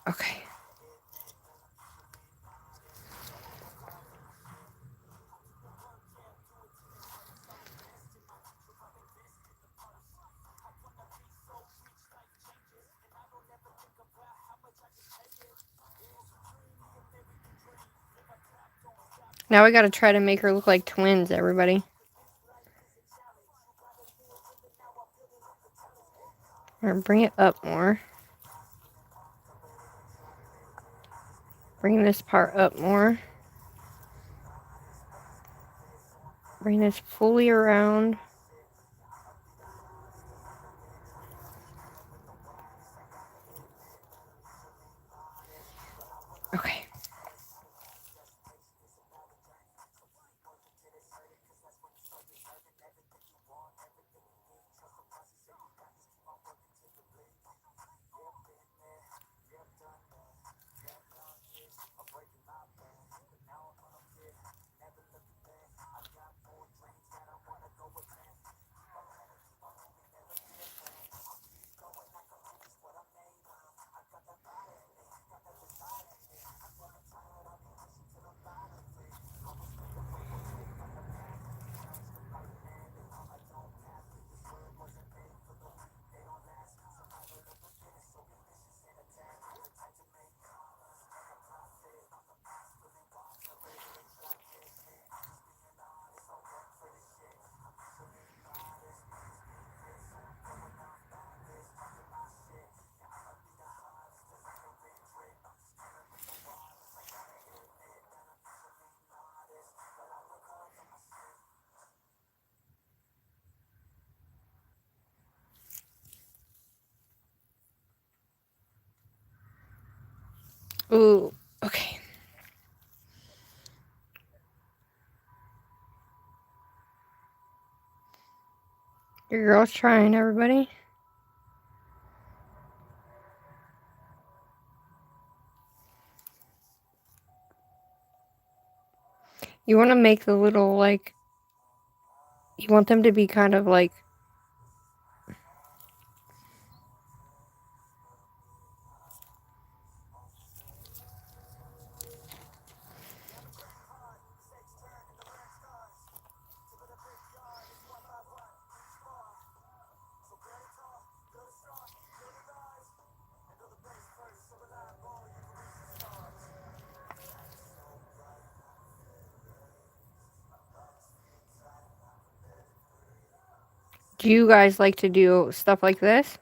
Okay. Now we gotta try to make her look like twins, everybody. Or bring it up more. Bring this part up more. Bring this fully around. Okay. Ooh, okay. Your girl's trying, everybody. You want to make the little, like, you want them to be kind of like, do you guys like to do stuff like this?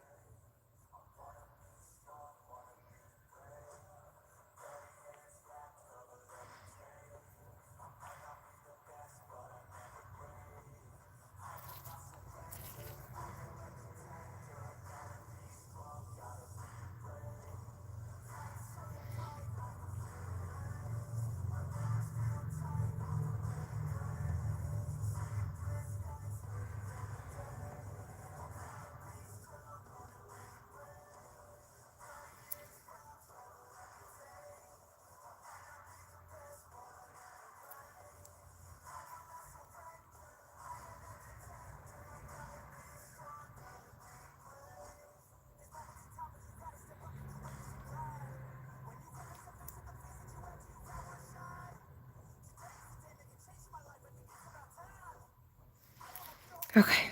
Okay.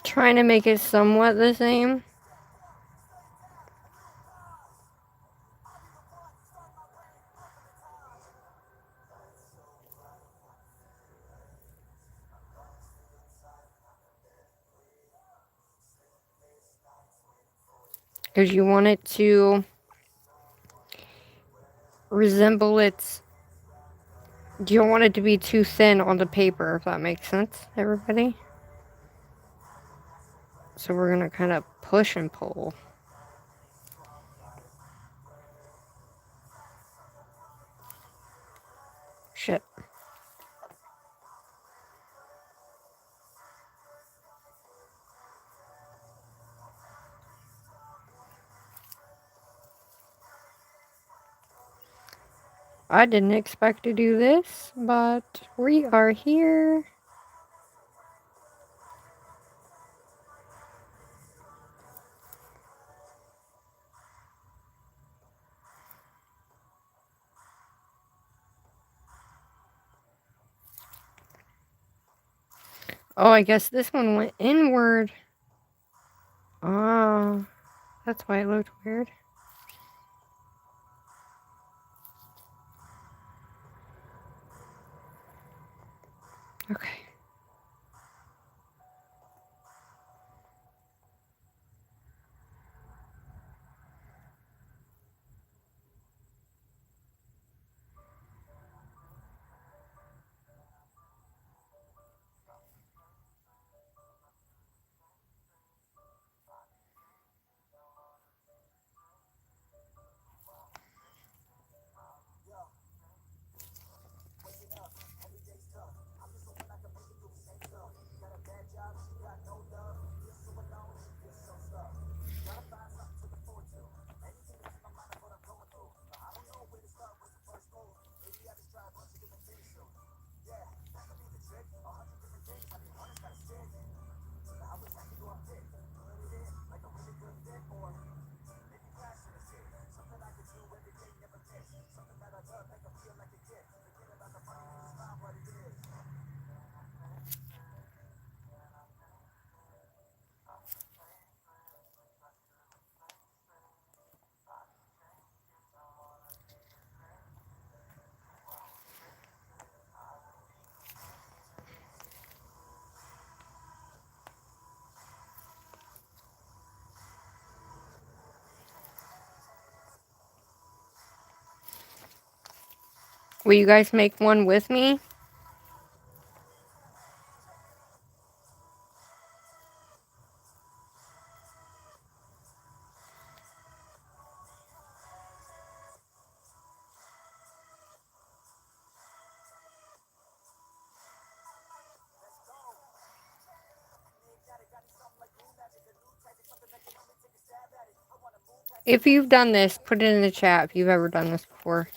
Trying to make it somewhat the same. Because you want it to resemble its... You don't want it to be too thin on the paper, if that makes sense, everybody. So we're going to kind of push and pull. Shit. I didn't expect to do this, but we are here. Oh, I guess this one went inward. Oh, that's why it looked weird. Okay. Will you guys make one with me? If you've done this, put it in the chat if you've ever done this before.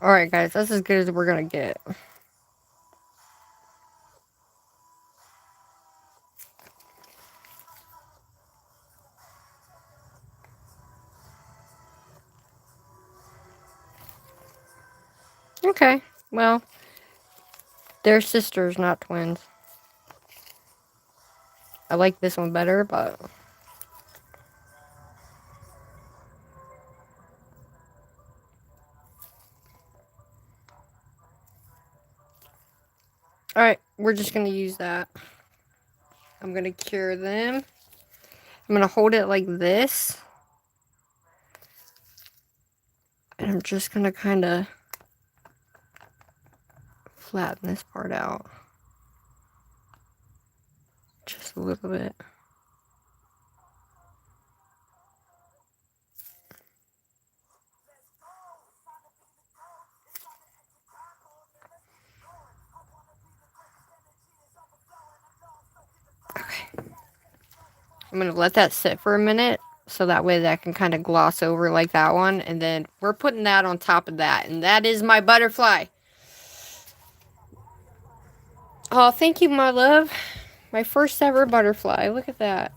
Alright guys, that's as good as we're gonna get. Okay, well, they're sisters, not twins. I like this one better, but... Alright, we're just gonna use that. I'm gonna cure them. I'm gonna hold it like this. And I'm just gonna kinda flatten this part out. Just a little bit. Okay. I'm gonna let that sit for a minute So that way that can kind of gloss over like that one. And then we're putting that on top of that. And that is my butterfly. Oh, thank you, my love. My first ever butterfly. Look at that.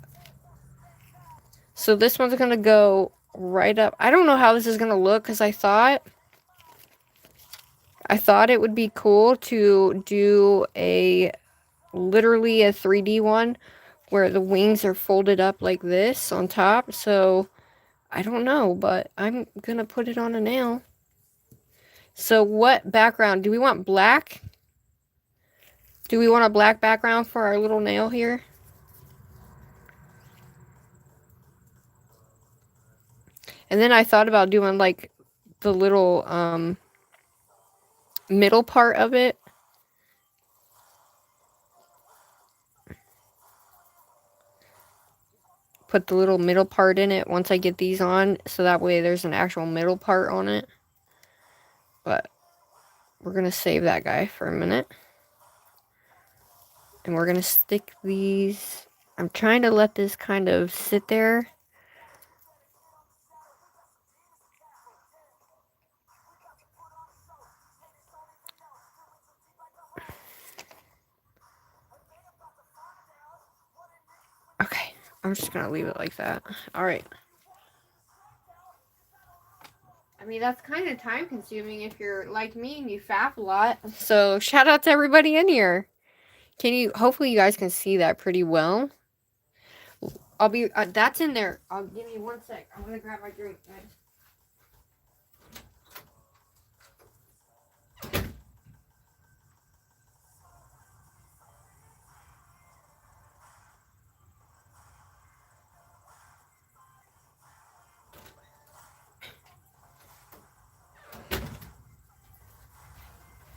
So this one's going to go right up. I don't know how this is going to look because I thought it would be cool to do literally a 3D one where the wings are folded up like this on top. So I don't know, but I'm going to put it on a nail. So what background? Do we want black? Do we want a black background for our little nail here? And then I thought about doing like the little middle part of it. Put the little middle part in it once I get these on, so that way there's an actual middle part on it. But we're going to save that guy for a minute. And we're going to stick these. I'm trying to let this kind of sit there. Okay, I'm just going to leave it like that. All right. I mean, that's kind of time consuming if you're like me and you faff a lot. So shout out to everybody in here. Hopefully you guys can see that pretty well. I'll be, that's in there. Give me 1 sec. I'm going to grab my drink, guys.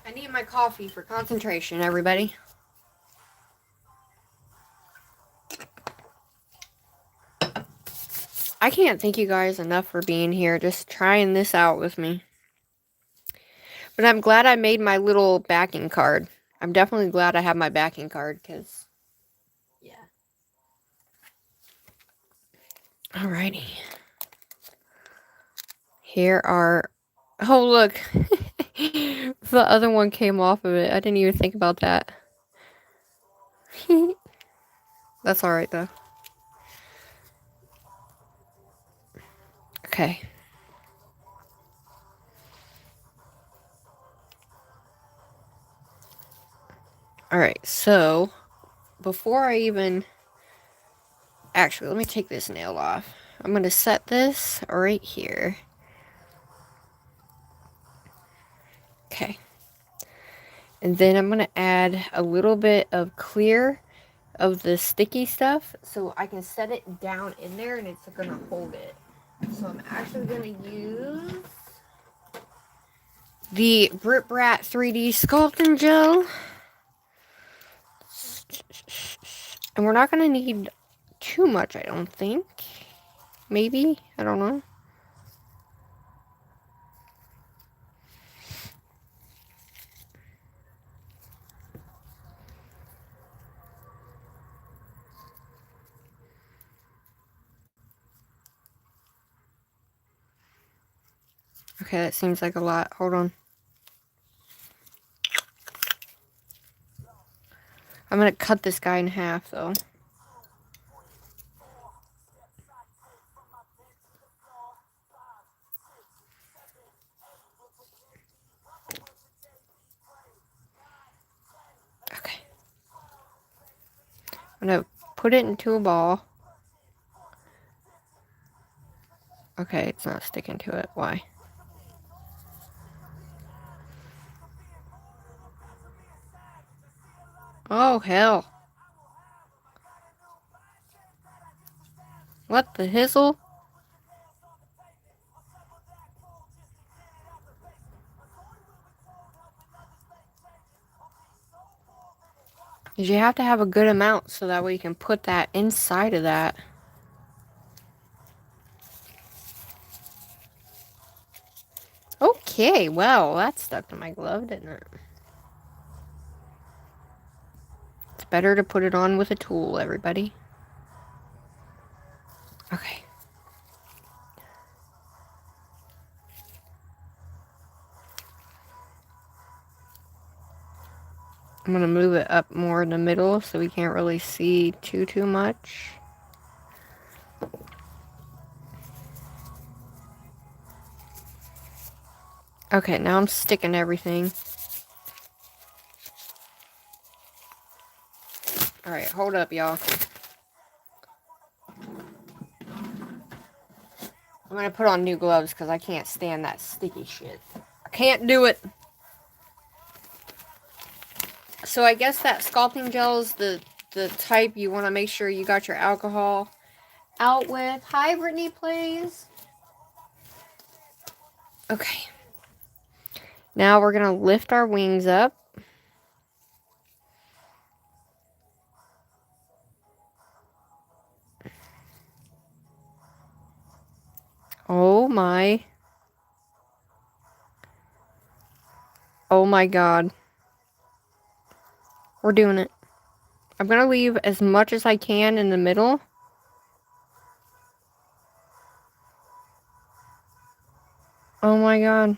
I need my coffee for concentration, everybody. I can't thank you guys enough for being here, just trying this out with me. But I'm glad I made my little backing card. I'm definitely glad I have my backing card, because, yeah. Alrighty. Here are, oh look, the other one came off of it. I didn't even think about that. That's alright though. Okay. Alright, so before I even, actually, let me take this nail off. I'm going to set this right here. Okay. And then I'm going to add a little bit of clear of the sticky stuff so I can set it down in there and it's going to hold it. So I'm actually going to use the BRITTBRAT 3D Sculpting Gel. And we're not going to need too much, I don't think. Maybe? I don't know. Okay, that seems like a lot. Hold on. I'm going to cut this guy in half, though. Okay. I'm going to put it into a ball. Okay, it's not sticking to it. Why? Oh, hell. What the hizzle? You have to have a good amount so that way you can put that inside of that. Okay, well, that stuck to my glove, didn't it? It's better to put it on with a tool, everybody. Okay. I'm gonna move it up more in the middle so we can't really see too much. Okay, now I'm sticking everything. Alright, hold up, y'all. I'm gonna put on new gloves because I can't stand that sticky shit. I can't do it. So I guess that sculpting gel is the type you want to make sure you got your alcohol out with. Hi, Brittany, please. Okay. Now we're gonna lift our wings up. Oh my. Oh my god. We're doing it. I'm gonna leave as much as I can in the middle. Oh my god.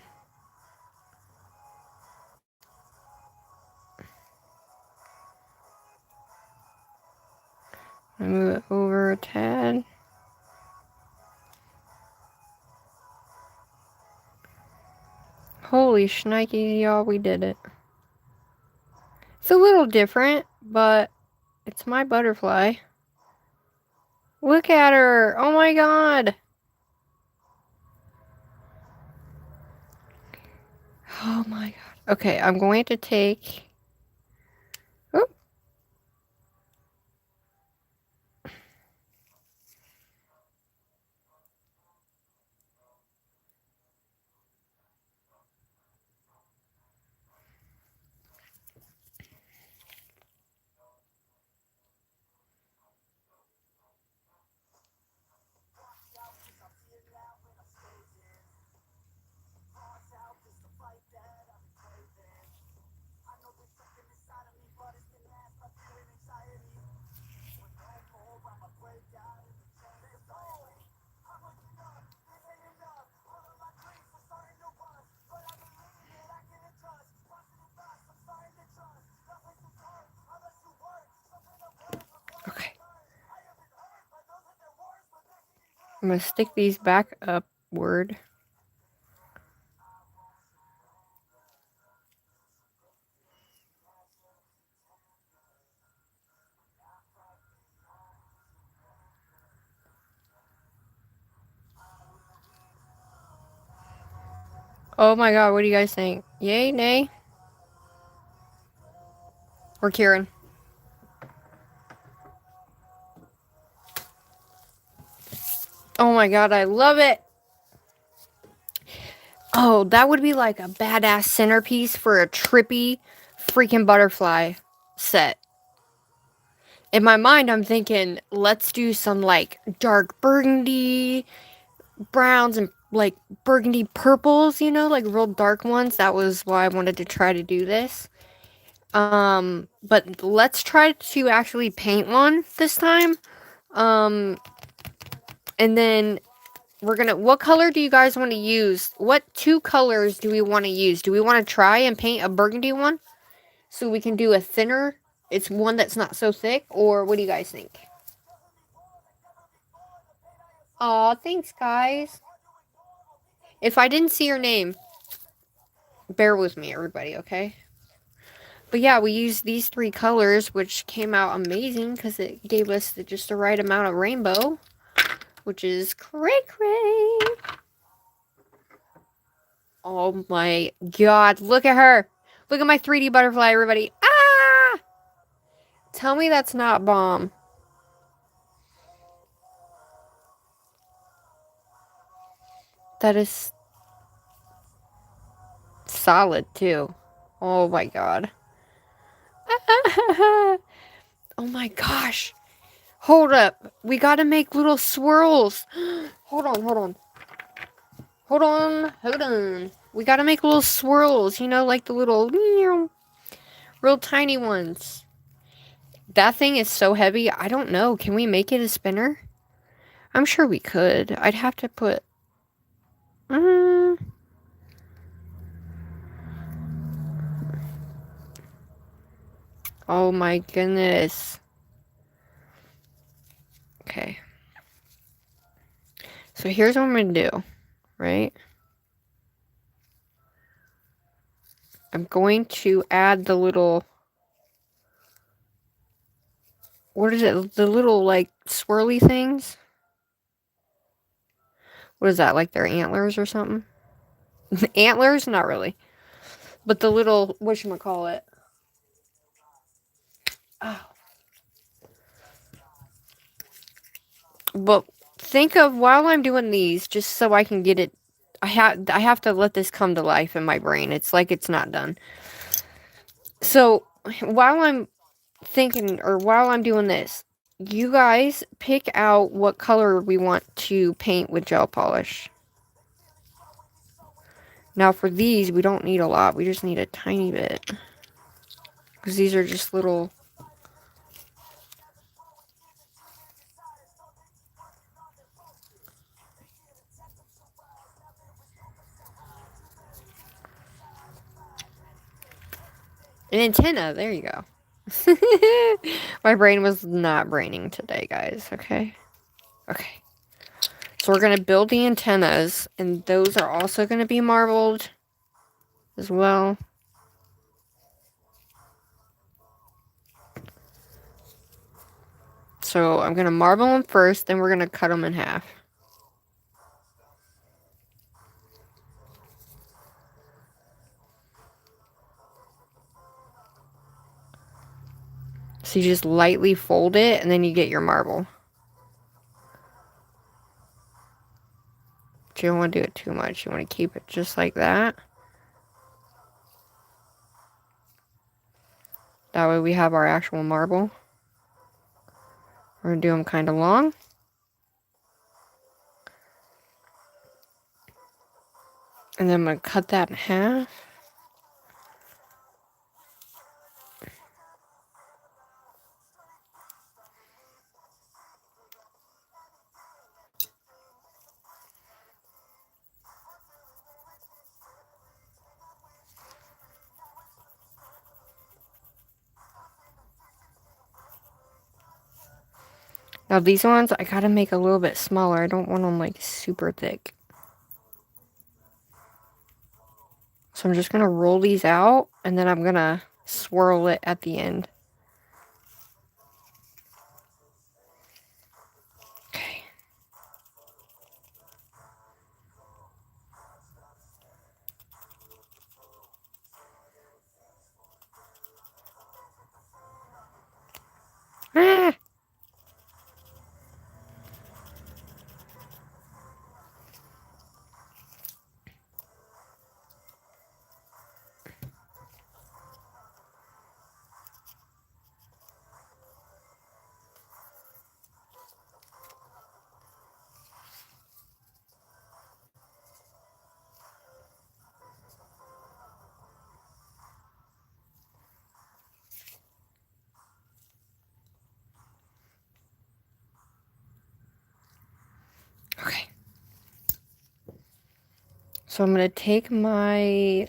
I move it over a tad. Holy shnikes, y'all, we did it. It's a little different, but it's my butterfly. Look at her! Oh my god! Oh my god. Okay, I'm going to take... Oh. Okay. I'm gonna stick these back upward. Oh my god, what do you guys think? Yay, nay? Or Kieran? Oh my god, I love it! Oh, that would be like a badass centerpiece for a trippy freaking butterfly set. In my mind, I'm thinking, let's do some like dark burgundy browns and like burgundy purples, you know, like real dark ones. That was why I wanted to try to do this. But let's try to actually paint one this time. And then we're gonna, what color do you guys want to use? What two colors do we want to use? Do we want to try and paint a burgundy one? So we can do a thinner, it's one that's not so thick, or what do you guys think? Aw, thanks guys. If I didn't see your name, bear with me everybody, okay? But yeah, we used these three colors, which came out amazing because it gave us just the right amount of rainbow, which is cray. Oh my god, look at her. Look at my 3D butterfly, everybody. Ah! Tell me that's not bomb. That is solid, too. Oh my god. Oh my gosh. Hold up. We gotta make little swirls. Hold on. We gotta make little swirls, you know, like the little, real tiny ones. That thing is so heavy, I don't know. Can we make it a spinner? I'm sure we could. I'd have to put... Oh my goodness. Okay. So here's what I'm going to do, right? I'm going to add the little, what is it? The little, like, swirly things? What is that, like their antlers or something? Antlers? Not really. But the little, whatchamacallit? Oh. But think of, while I'm doing these, just so I can get it, I have to let this come to life in my brain. It's like it's not done. So, while I'm thinking, or while I'm doing this, you guys pick out what color we want to paint with gel polish. Now for these, we don't need a lot. We just need a tiny bit. Because these are just little... An antenna, there you go. My brain was not braining today, guys, okay? Okay. So we're going to build the antennas, and those are also going to be marbled as well. So I'm going to marble them first, then we're going to cut them in half. So you just lightly fold it, and then you get your marble. But you don't want to do it too much. You want to keep it just like that. That way we have our actual marble. We're going to do them kind of long. And then I'm going to cut that in half. Now these ones, I gotta make a little bit smaller. I don't want them like super thick. So I'm just gonna roll these out, and then I'm gonna swirl it at the end. Okay. Ah! Okay. So I'm gonna take my...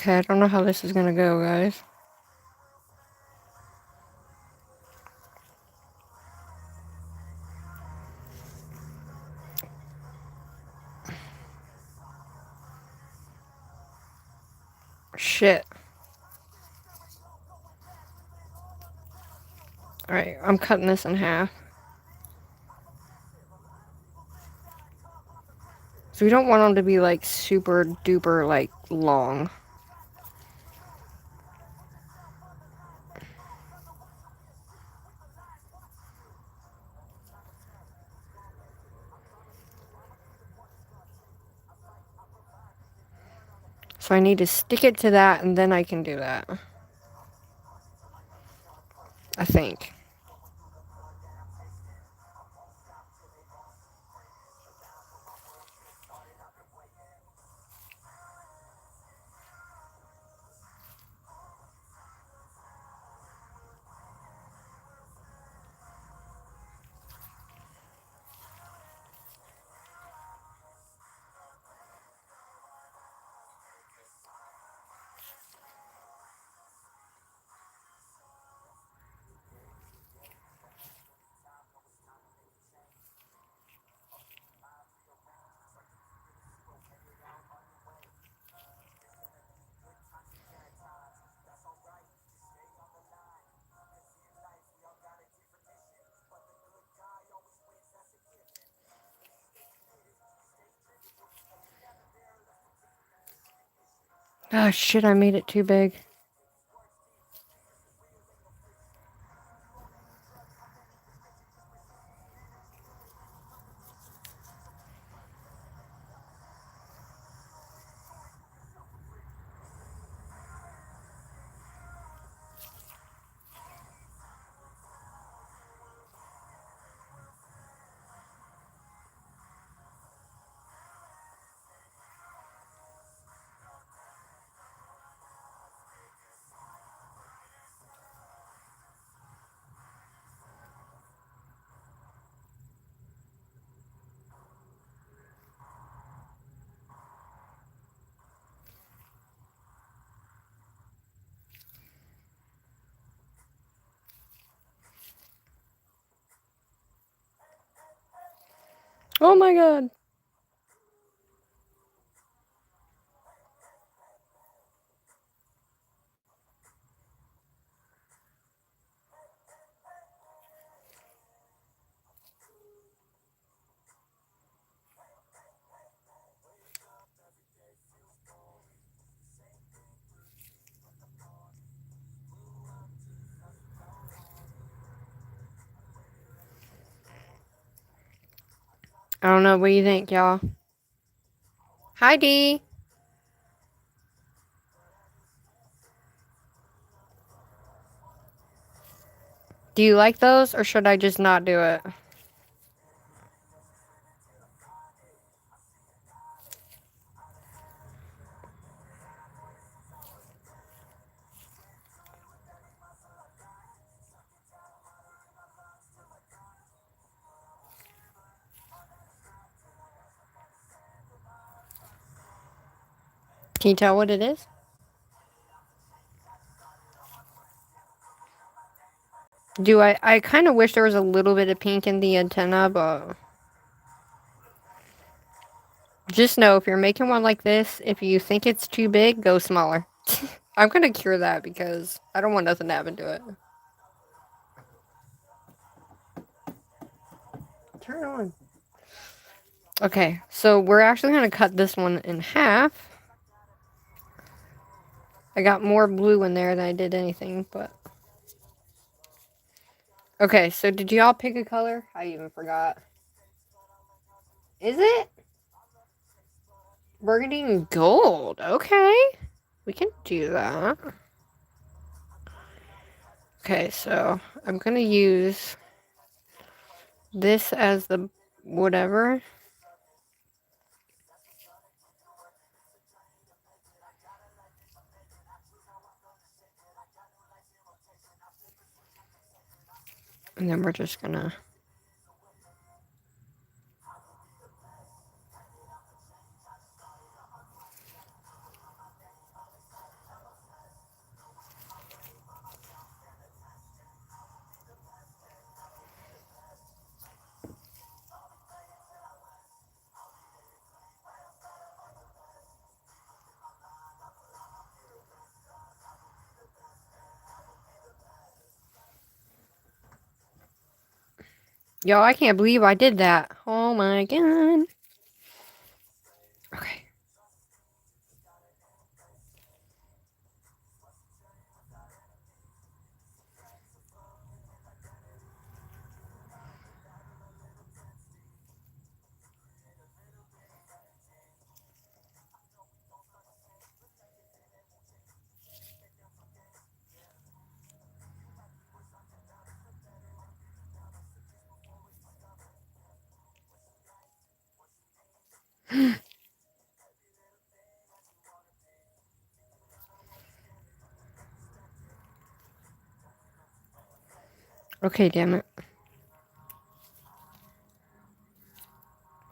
Okay, I don't know how this is gonna go, guys. Shit. Alright, I'm cutting this in half. So we don't want them to be like super duper like long. So I need to stick it to that and then I can do that. I think. Ah, shit, I made it too big. Oh my god. I don't know, what do you think, y'all? Hi, Dee. Do you like those, or should I just not do it? Can you tell what it is? I kind of wish there was a little bit of pink in the antenna, but just know if you're making one like this, if you think it's too big, go smaller. I'm gonna cure that because I don't want nothing to happen to it. Turn it on. Okay, so we're actually gonna cut this one in half. I got more blue in there than I did anything, but... Okay, so did y'all pick a color? I even forgot. Is it? Burgundy and gold. Okay. We can do that. Okay, so I'm gonna use this as the whatever. And then we're just gonna... Y'all, I can't believe I did that. Oh my god. Okay. Okay, damn it.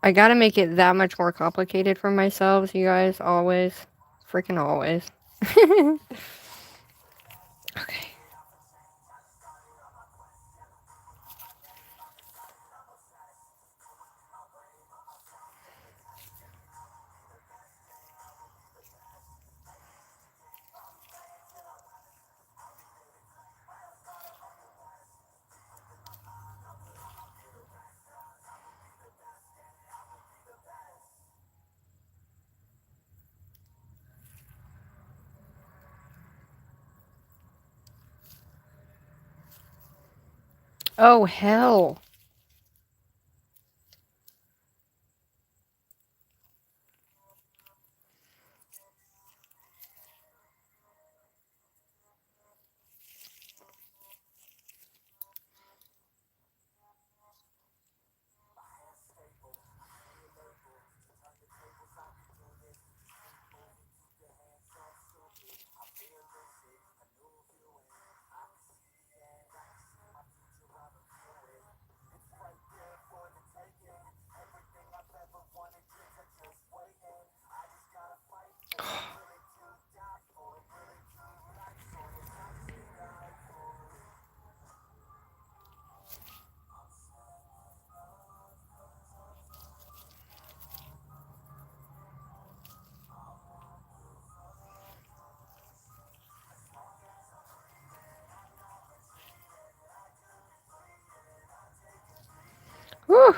I gotta make it that much more complicated for myself, you guys. Always. Freaking always. Okay. Oh, hell. Whew.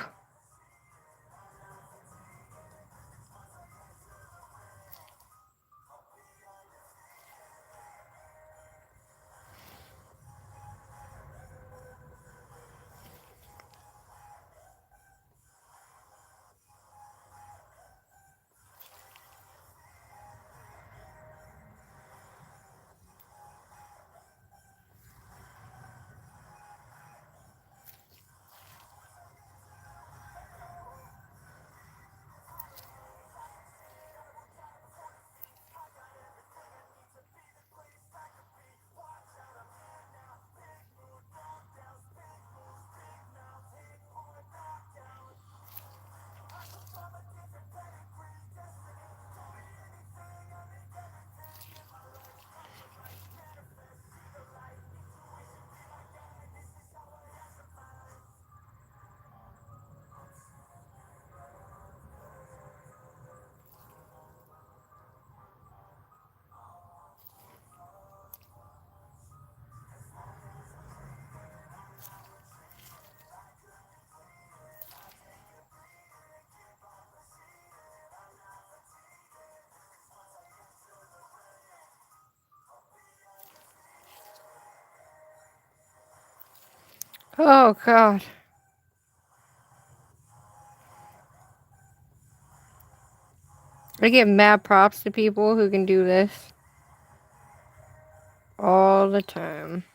Oh, God. I give mad props to people who can do this all the time.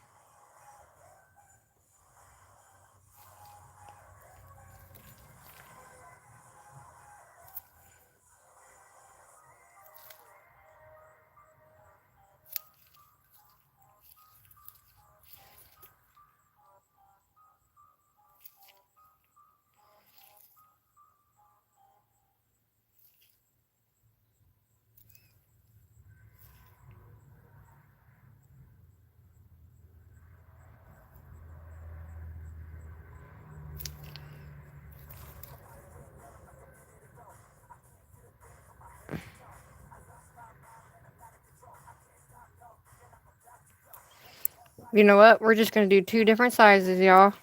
You know what? We're just gonna do two different sizes, y'all.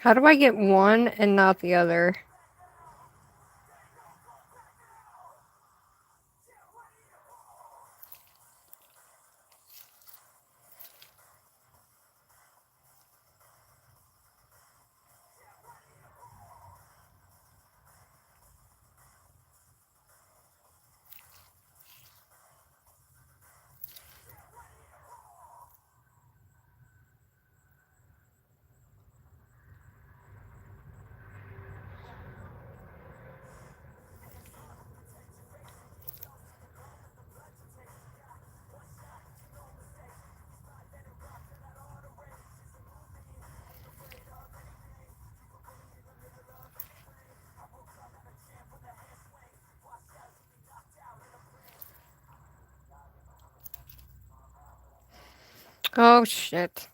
How do I get one and not the other? Oh, shit.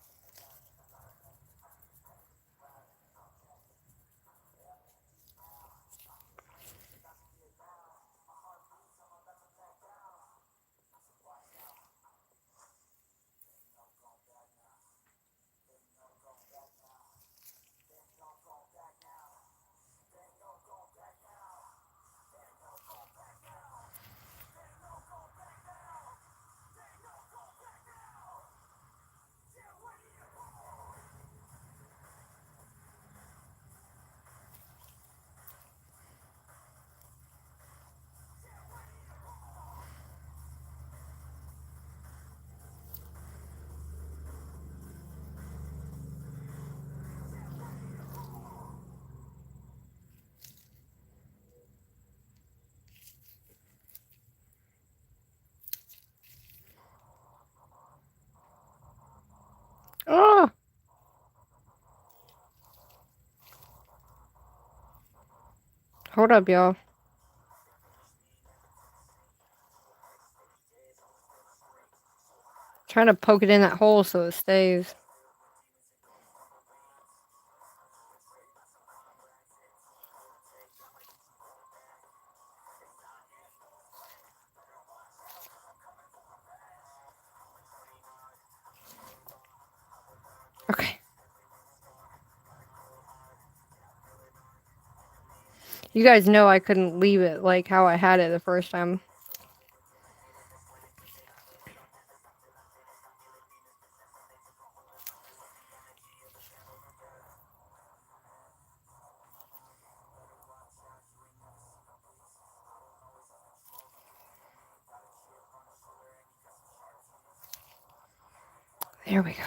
Oh! Hold up, y'all. Trying to poke it in that hole so it stays. Okay. You guys know I couldn't leave it like how I had it the first time. There we go.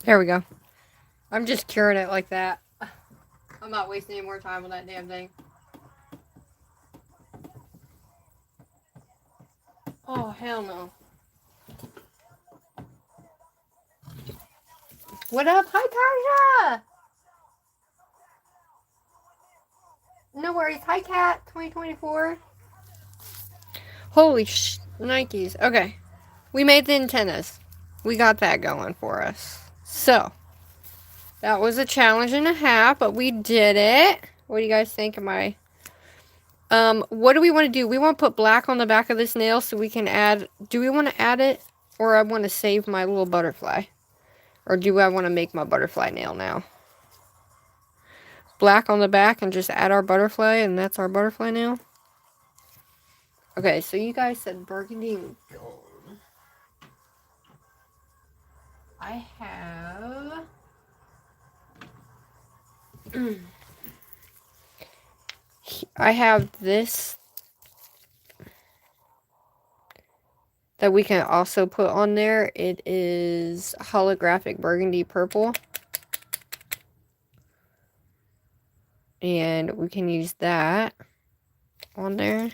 There we go. I'm just curing it like that. I'm not wasting any more time on that damn thing. Oh, hell no. What up? Hi, Tasha! No worries. Hi, Cat. 2024. Holy Nikes. Okay. We made the antennas. We got that going for us. So, that was a challenge and a half, but we did it. What do you guys think of my... what do we want to do? We want to put black on the back of this nail so we can add... Do we want to add it? Or I want to save my little butterfly? Or do I want to make my butterfly nail now? Black on the back and just add our butterfly and that's our butterfly nail? Okay, so you guys said burgundy and gold. I have... I have this that we can also put on there. It is holographic burgundy purple. And we can use that on there.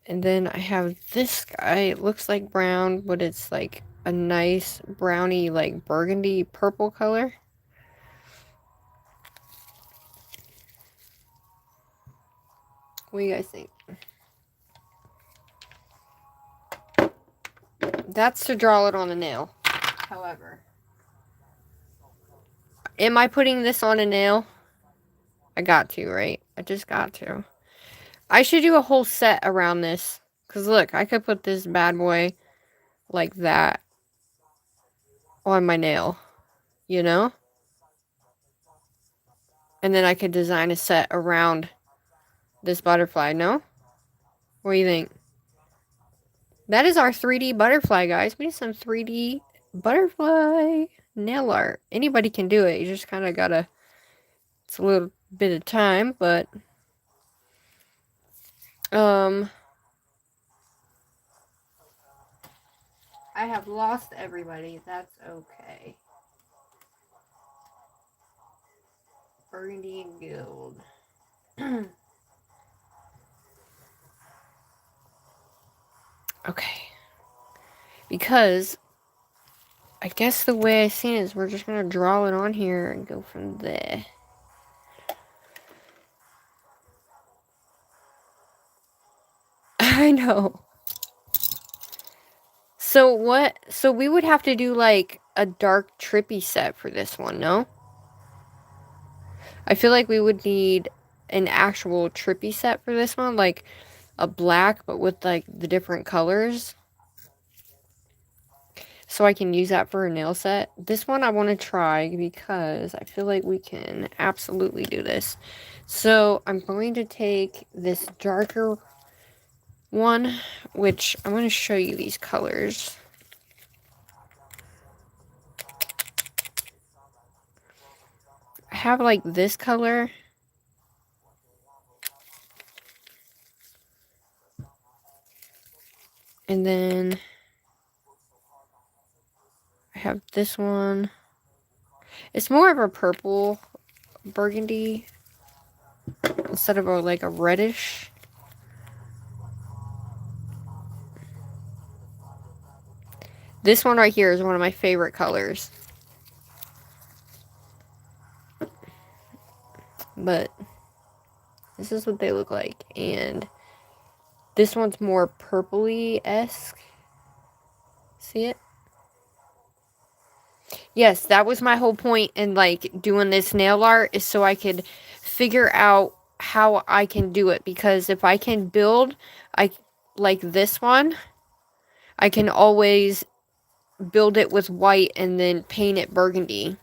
And then I have this guy. It looks like brown, but it's like a nice browny, like burgundy purple color. What do you guys think? That's to draw it on a nail. However, am I putting this on a nail? I got to, right? I just got to. I should do a whole set around this. Because look, I could put this bad boy like that on my nail. You know? And then I could design a set around this butterfly, no? What do you think? That is our 3D butterfly, guys. We need some 3D butterfly nail art. Anybody can do it. You just kind of gotta... It's a little bit of time, but... I have lost everybody. That's okay. Burgundy and gold. Okay. Because I guess the way I see it is we're just going to draw it on here and go from there. I know. So what? So we would have to do like a dark trippy set for this one, no? I feel like we would need an actual trippy set for this one, like a black but with like the different colors. So I can use that for a nail set. This one I want to try because I feel like we can absolutely do this. So I'm going to take this darker one, which I'm going to show you these colors. I have like this color. And then I have this one. It's more of a purple burgundy instead of like a reddish. This one right here is one of my favorite colors. But this is what they look like. And this one's more purpley-esque. See it? Yes, that was my whole point in like doing this nail art, is so I could figure out how I can do it. Because if I can build like this one, I can always build it with white and then paint it burgundy.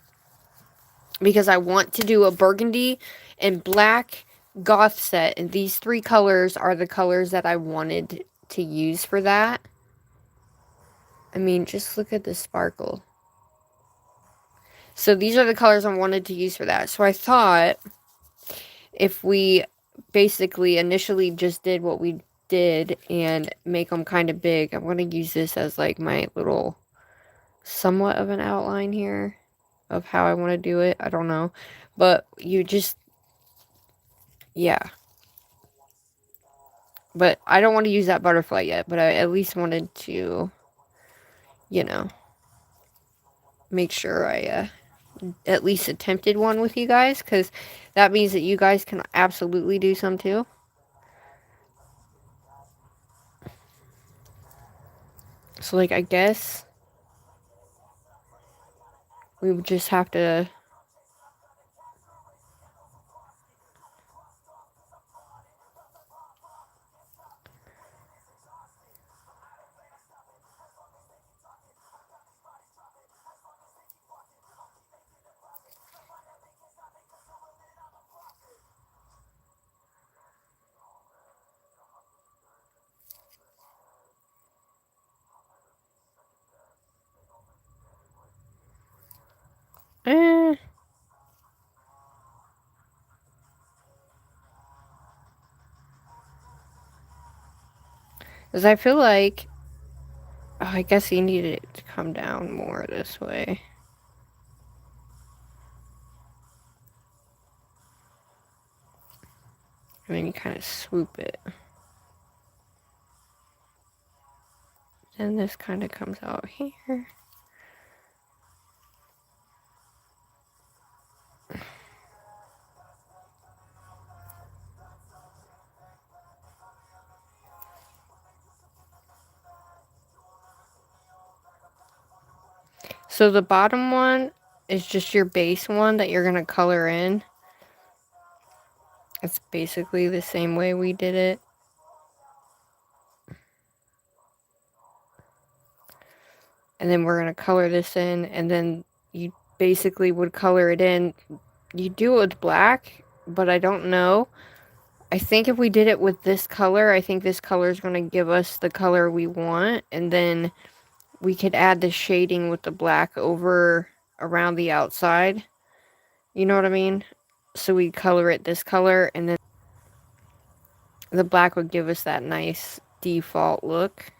Because I want to do a burgundy and black goth set, and these three colors are the colors that I wanted to use for that. I mean, just look at the sparkle. So these are the colors I wanted to use for that. So I thought if we basically initially just did what we did and make them kind of big, I'm going to use this as like my little somewhat of an outline here of how I want to do it. I don't know. But you just, yeah. But I don't want to use that butterfly yet, but I at least wanted to, you know, make sure I at least attempted one with you guys, because that means that you guys can absolutely do some too. So, like, I guess we would just have to... Because I feel like... Oh, I guess you need it to come down more this way. And then you kind of swoop it. And this kind of comes out here. So the bottom one is just your base one that you're going to color in. It's basically the same way we did it. And then we're going to color this in, and then you basically would color it in. You do it with black, but I don't know. I think if we did it with this color, I think this color is going to give us the color we want, and then we could add the shading with the black over around the outside. You know what I mean? So we color it this color, and then the black would give us that nice default look.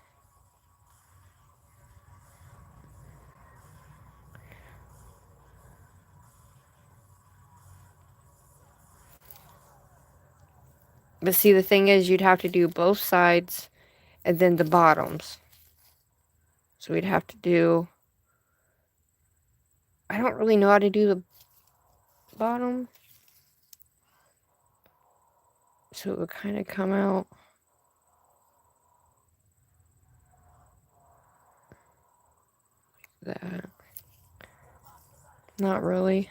But see, the thing is, you'd have to do both sides and then the bottoms. So we'd have to do... I don't really know how to do the bottom. So it would kind of come out like that. Not really.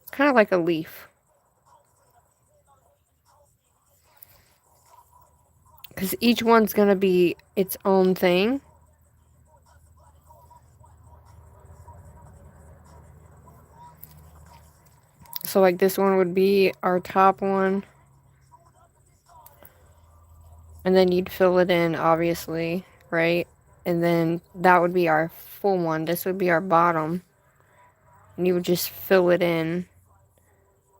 Kind of like a leaf. Because each one's going to be its own thing. So like this one would be our top one. And then you'd fill it in, obviously, right? And then that would be our full one. This would be our bottom. And you would just fill it in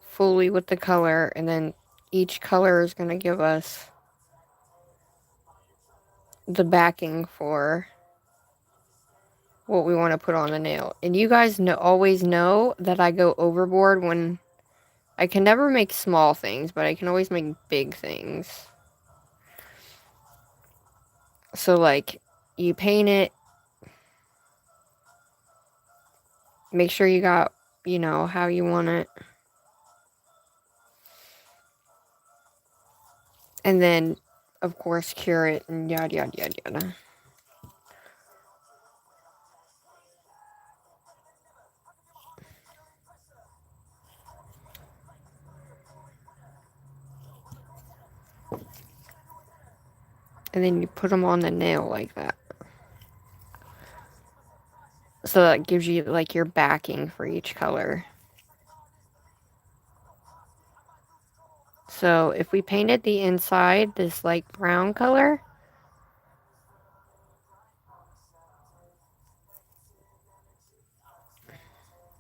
fully with the color. And then each color is going to give us the backing for what we want to put on the nail. And you guys always know that I go overboard when I can never make small things, but I can always make big things. So like you paint it, make sure you got, you know, how you want it. And then of course cure it and yada yada yada yada. And then you put them on the nail like that. So that gives you like your backing for each color. So if we painted the inside this like brown color,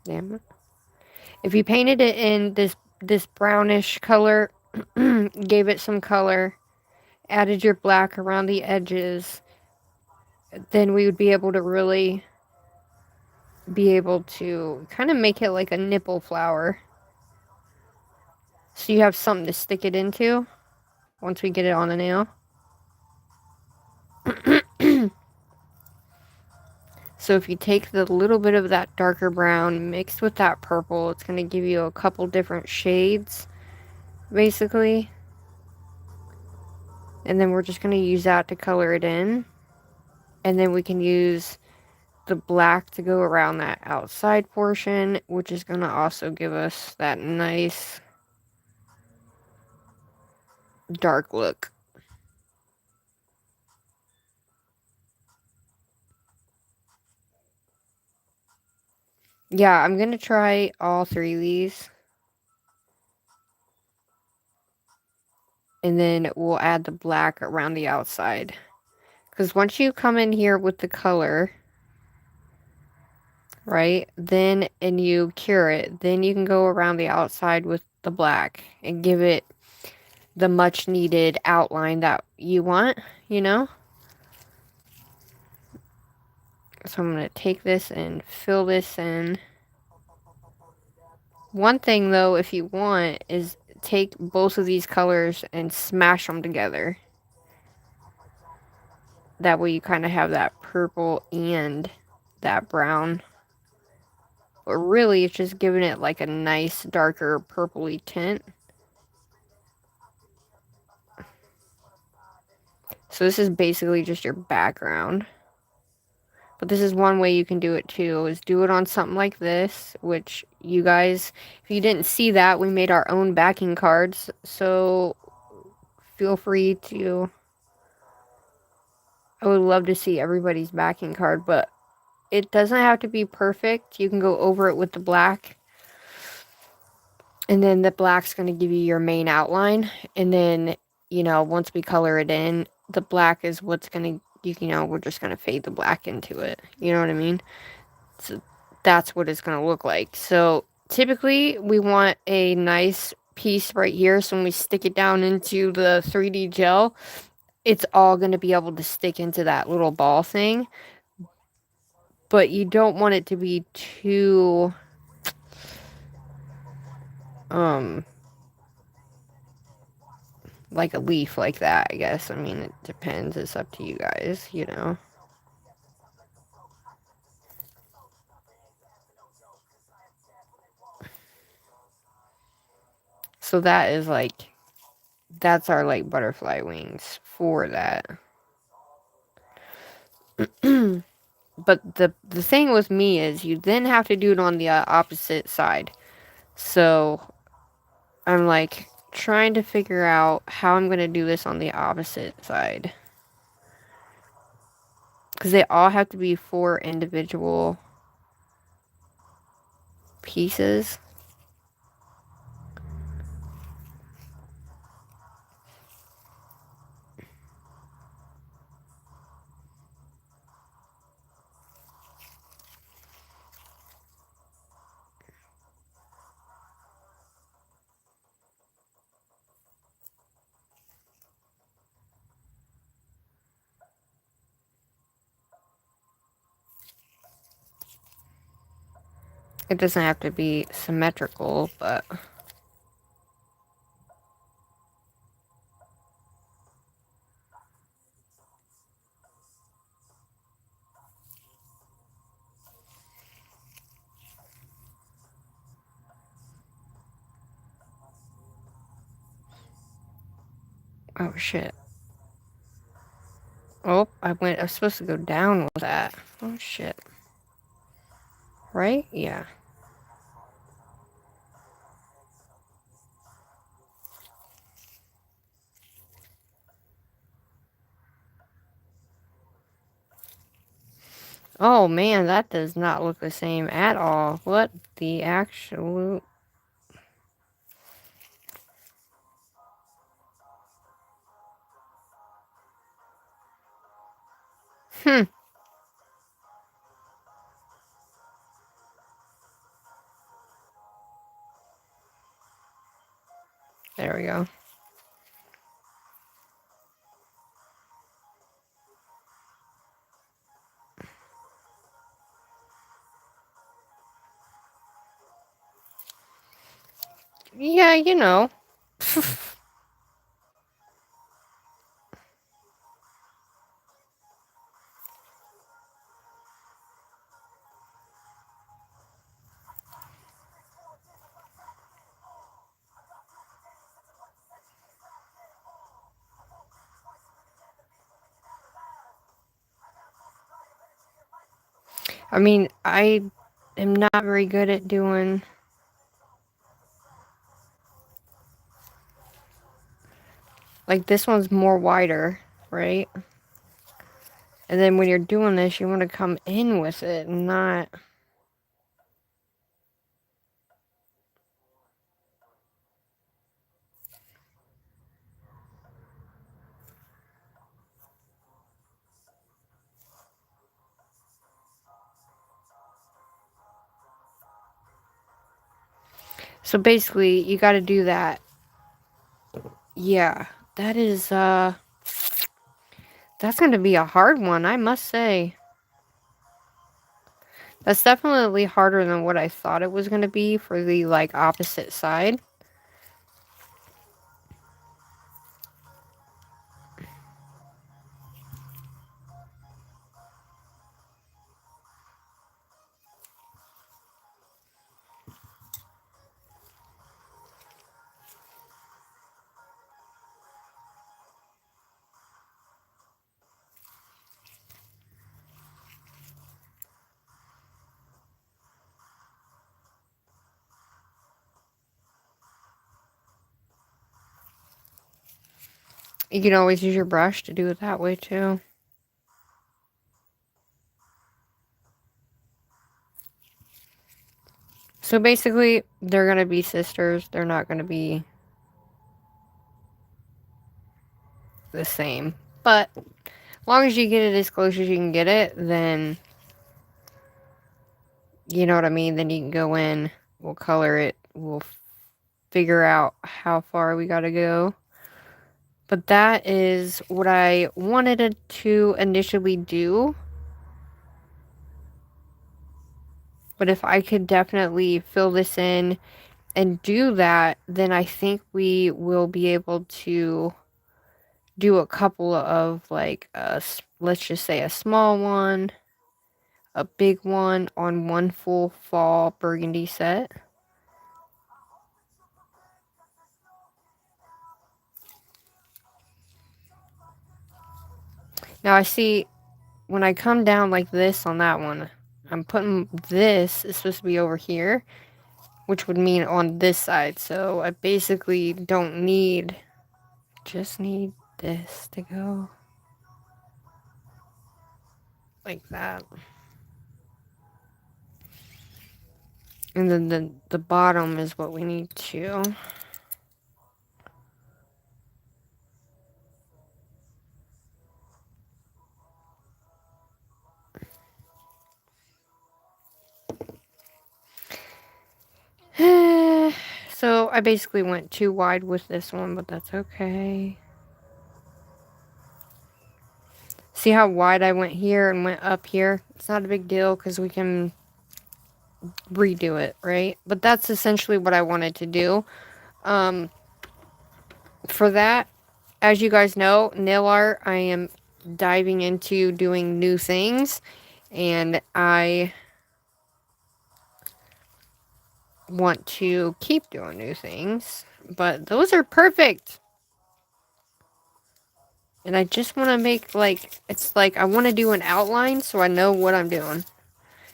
damn it. If you painted it in this brownish color, gave it some color, added your black around the edges, then we would be able to really be able to kind of make it like a nipple flower. So you have something to stick it into once we get it on the nail. So if you take the little bit of that darker brown mixed with that purple, it's going to give you a couple different shades, basically. And then we're just going to use that to color it in. And then we can use the black to go around that outside portion, which is going to also give us that nice dark look. Yeah, I'm going to try all three of these. And then we'll add the black around the outside. Because once you come in here with the color, right, then, and you cure it, then you can go around the outside with the black and give it the much needed outline that you want, you know? So I'm going to take this and fill this in. One thing, though, if you want, is take both of these colors and smash them together. That way you kind of have that purple and that brown. But really, it's just giving it like a nice, darker, purpley tint. So this is basically just your background. But this is one way you can do it too, is do it on something like this, which you guys, if you didn't see that, we made our own backing cards, so feel free to, I would love to see everybody's backing card, but it doesn't have to be perfect. You can go over it with the black, and then the black's going to give you your main outline, and then, you know, once we color it in, the black is what's going to, you know, we're just going to fade the black into it, you know what I mean? So that's what it's going to look like. So typically we want a nice piece right here, so when we stick it down into the 3D gel, it's all going to be able to stick into that little ball thing. But you don't want it to be too like a leaf like that, I guess. I mean, it depends. It's up to you guys, you know. So that is like, that's our like butterfly wings for that. But the thing with me is you then have to do it on the opposite side. So I'm like trying to figure out how I'm going to do this on the opposite side. Because they all have to be 4 individual pieces. It doesn't have to be symmetrical, but... Oh, shit. Oh, I was supposed to go down with that. Oh, shit. Right? Yeah. Oh, man, that does not look the same at all. What the actual... Hmm. There we go. Yeah, you know. I mean, I am not very good at doing... Like, this one's more wider, right? And then when you're doing this, you want to come in with it, and not... So basically, you got to do that. Yeah, that is, that's going to be a hard one, I must say. That's definitely harder than what I thought it was going to be for the, like, opposite side. You can always use your brush to do it that way too. So basically, they're going to be sisters. They're not going to be the same. But as long as you get it as close as you can get it, then you know what I mean? Then you can go in, we'll color it, we'll figure out how far we got to go. But that is what I wanted to initially do. But if I could definitely fill this in and do that, then I think we will be able to do a couple of, like, let's just say a small one, a big one on one full fall burgundy set. Now I see when I come down like this on that one, I'm putting this, it's supposed to be over here, which would mean on this side. So I basically don't need, just need this to go like that. And then the bottom is what we need to. So I basically went too wide with this one, but that's okay. See how wide I went here and went up here? It's not a big deal because we can redo it, right? But that's essentially what I wanted to do. For that, as you guys know, nail art, I am diving into doing new things, and I want to keep doing new things, but those are perfect. And I just want to make, like, it's like I want to do an outline so I know what I'm doing.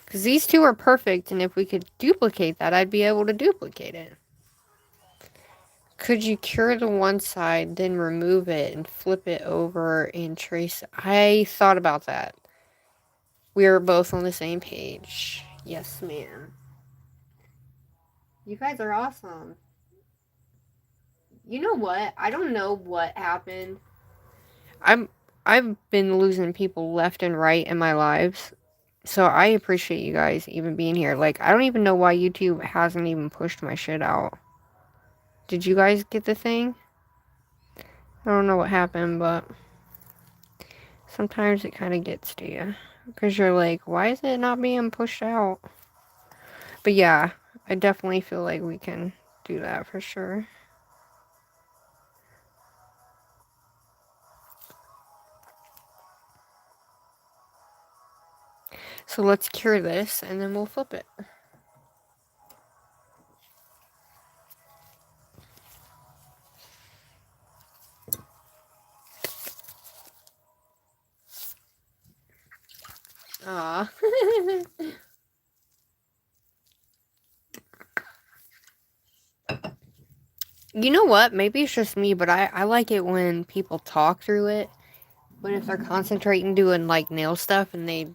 Because these two are perfect, and if we could duplicate that, I'd be able to duplicate it. Could you cure the one side, then remove it and flip it over and trace? I thought about that. We are both on the same page. Yes, ma'am. You guys are awesome. You know what? I don't know what happened. I've been losing people left and right in my lives. So I appreciate you guys even being here. Like, I don't even know why YouTube hasn't even pushed my shit out. Did you guys get the thing? I don't know what happened, but sometimes it kind of gets to you. Because you're like, why is it not being pushed out? But yeah, I definitely feel like we can do that for sure. So let's cure this and then we'll flip it. Aw. You know what? Maybe it's just me, but I like it when people talk through it. But if they're concentrating doing, like, nail stuff and they,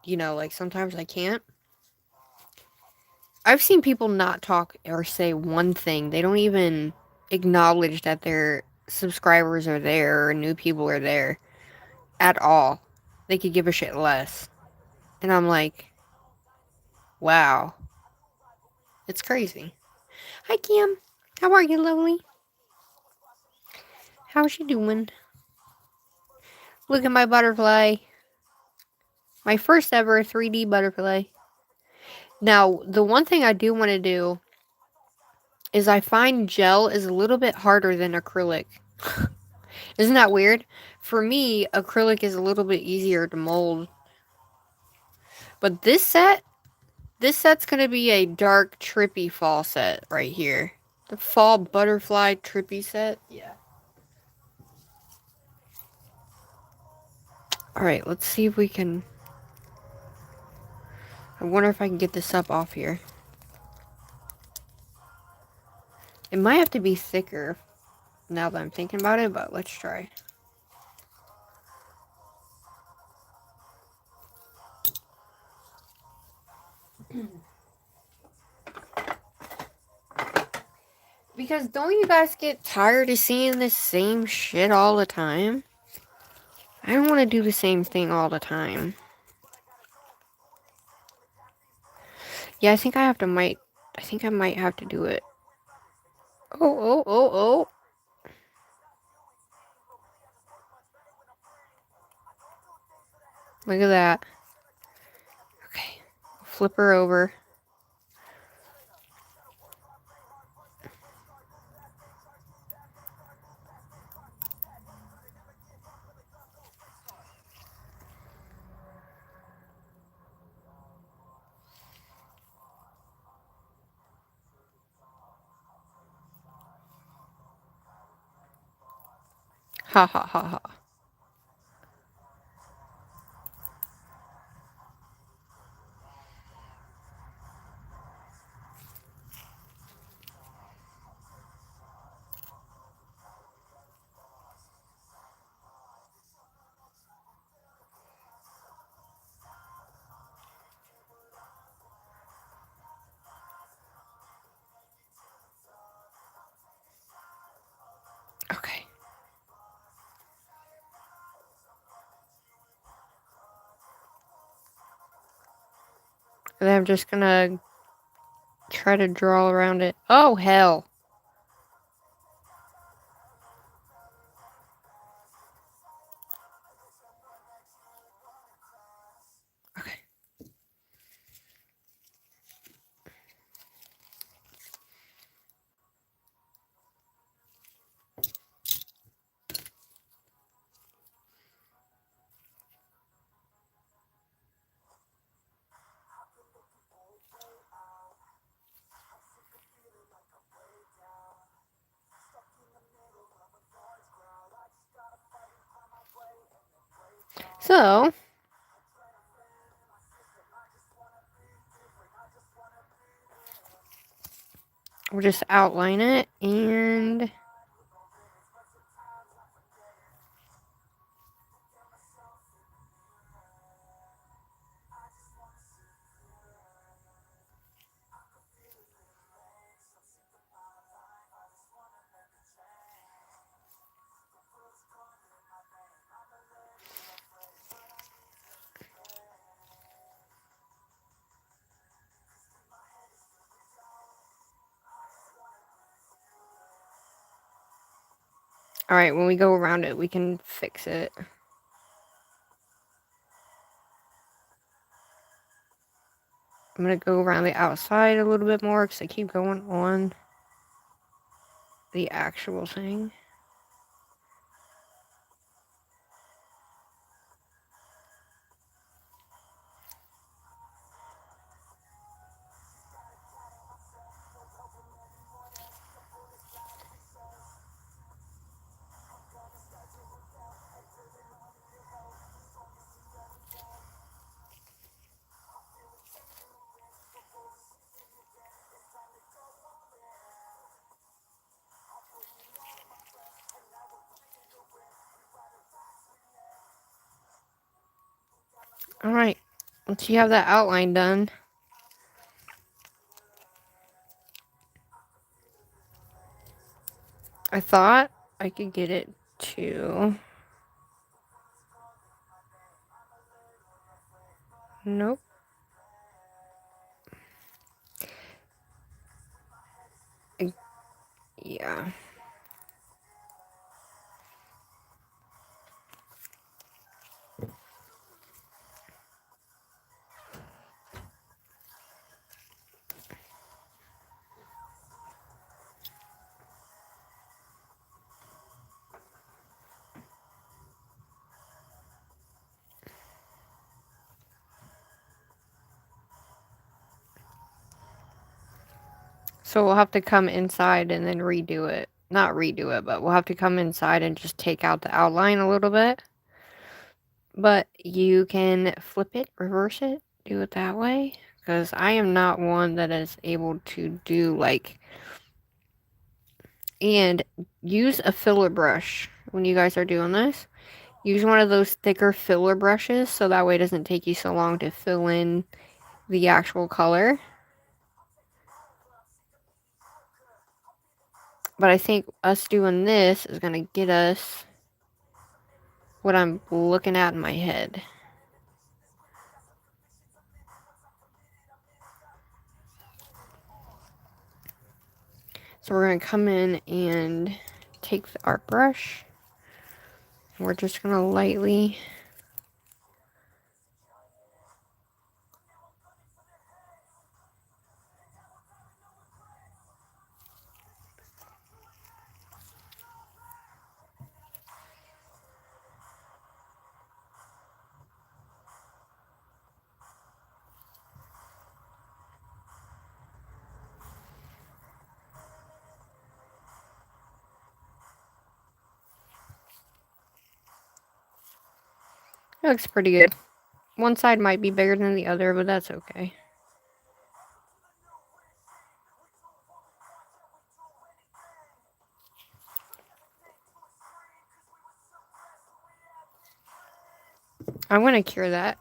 you know, like, sometimes I can't. I've seen people not talk or say one thing. They don't even acknowledge that their subscribers are there or new people are there at all. They could give a shit less. And I'm like, wow. It's crazy. Hi, Kim. How are you, lovely? How's you doing? Look at my butterfly. My first ever 3D butterfly. Now, the one thing I do want to do is I find gel is a little bit harder than acrylic. Isn't that weird? For me, acrylic is a little bit easier to mold. But this set's going to be a dark, trippy fall set right here. The fall butterfly trippy set. Yeah. Alright, let's see if we can... I wonder if I can get this up off here. It might have to be thicker. now that I'm thinking about it, but let's try. Because don't you guys get tired of seeing the same shit all the time? I don't want to do the same thing all the time. Yeah, I think I might have to do it. Oh. Look at that. Okay. Flip her over. Ha ha ha ha. Okay. And then I'm just gonna try to draw around it. Oh, hell. Okay. So, we'll just outline it and... Alright, when we go around it, we can fix it. I'm gonna go around the outside a little bit more because I keep going on the actual thing. Alright, once you have that outline done, I thought I could get it to... Nope. Yeah. So we'll have to come inside and then redo it. Not redo it, but we'll have to come inside and just take out the outline a little bit. But you can flip it, reverse it, do it that way. Because I am not one that is able to do, like, And use a filler brush when you guys are doing this. Use one of those thicker filler brushes so that way it doesn't take you so long to fill in the actual color. But I think us doing this is going to get us what I'm looking at in my head. So we're going to come in and take our brush. And we're just going to lightly It looks pretty good. One side might be bigger than the other, but that's okay. I'm going to cure that.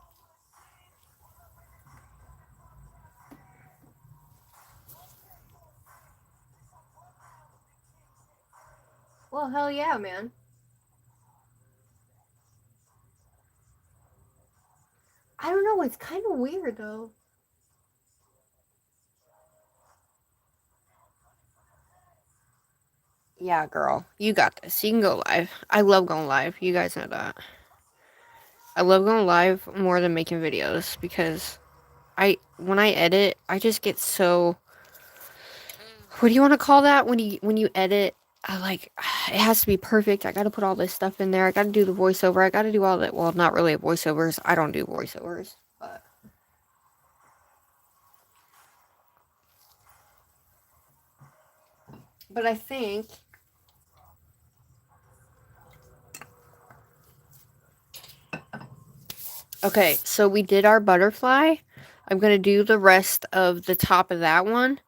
Well, hell yeah, man. I don't know, it's kind of weird though. Yeah, girl, you got this. You can go live. I love going live. You guys know that. I love going live more than making videos because when I edit, I just get so, what do you want to call that when you edit? I like, it has to be perfect. I got to put all this stuff in there. I got to do the voiceover. I got to do all that. Well, not really voiceovers. I don't do voiceovers, but I think okay, so we did our butterfly. I'm going to do the rest of the top of that one.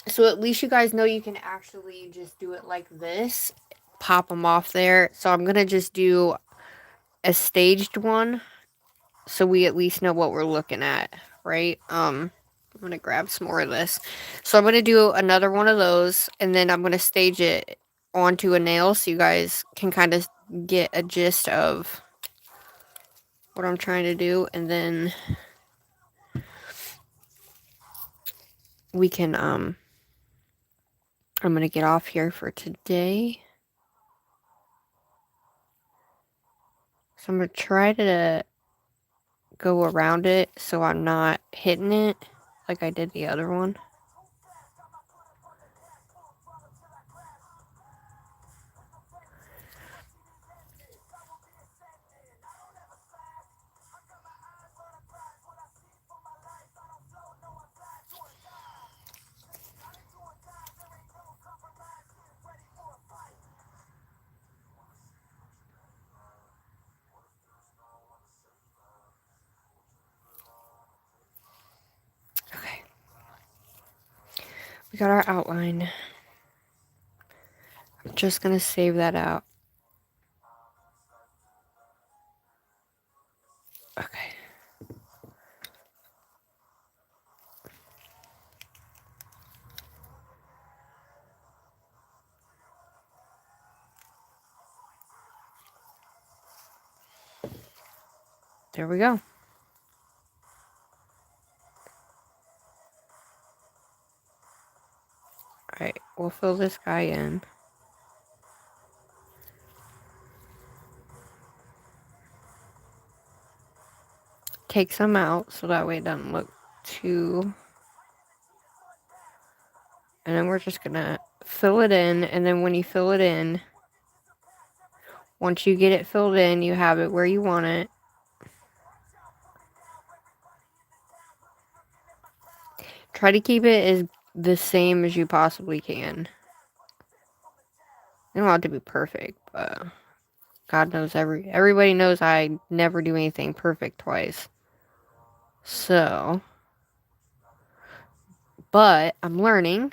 So at least you guys know you can actually just do it like this. Pop them off there. So I'm going to just do a staged one. So we at least know what we're looking at, right? I'm going to grab some more of this. So I'm going to do another one of those. And then I'm going to stage it onto a nail so you guys can kind of get a gist of what I'm trying to do. And then we can, I'm going to get off here for today. So I'm going to try to go around it so I'm not hitting it like I did the other one. Okay. We got our outline. I'm just going to save that out. Okay. There we go. Alright, we'll fill this guy in. Take some out so that way it doesn't look too... And then we're just going to fill it in. And then when you fill it in, once you get it filled in, you have it where you want it. Try to keep it as the same as you possibly can. You don't want it to be perfect, but God knows everybody knows I never do anything perfect twice. So, but I'm learning.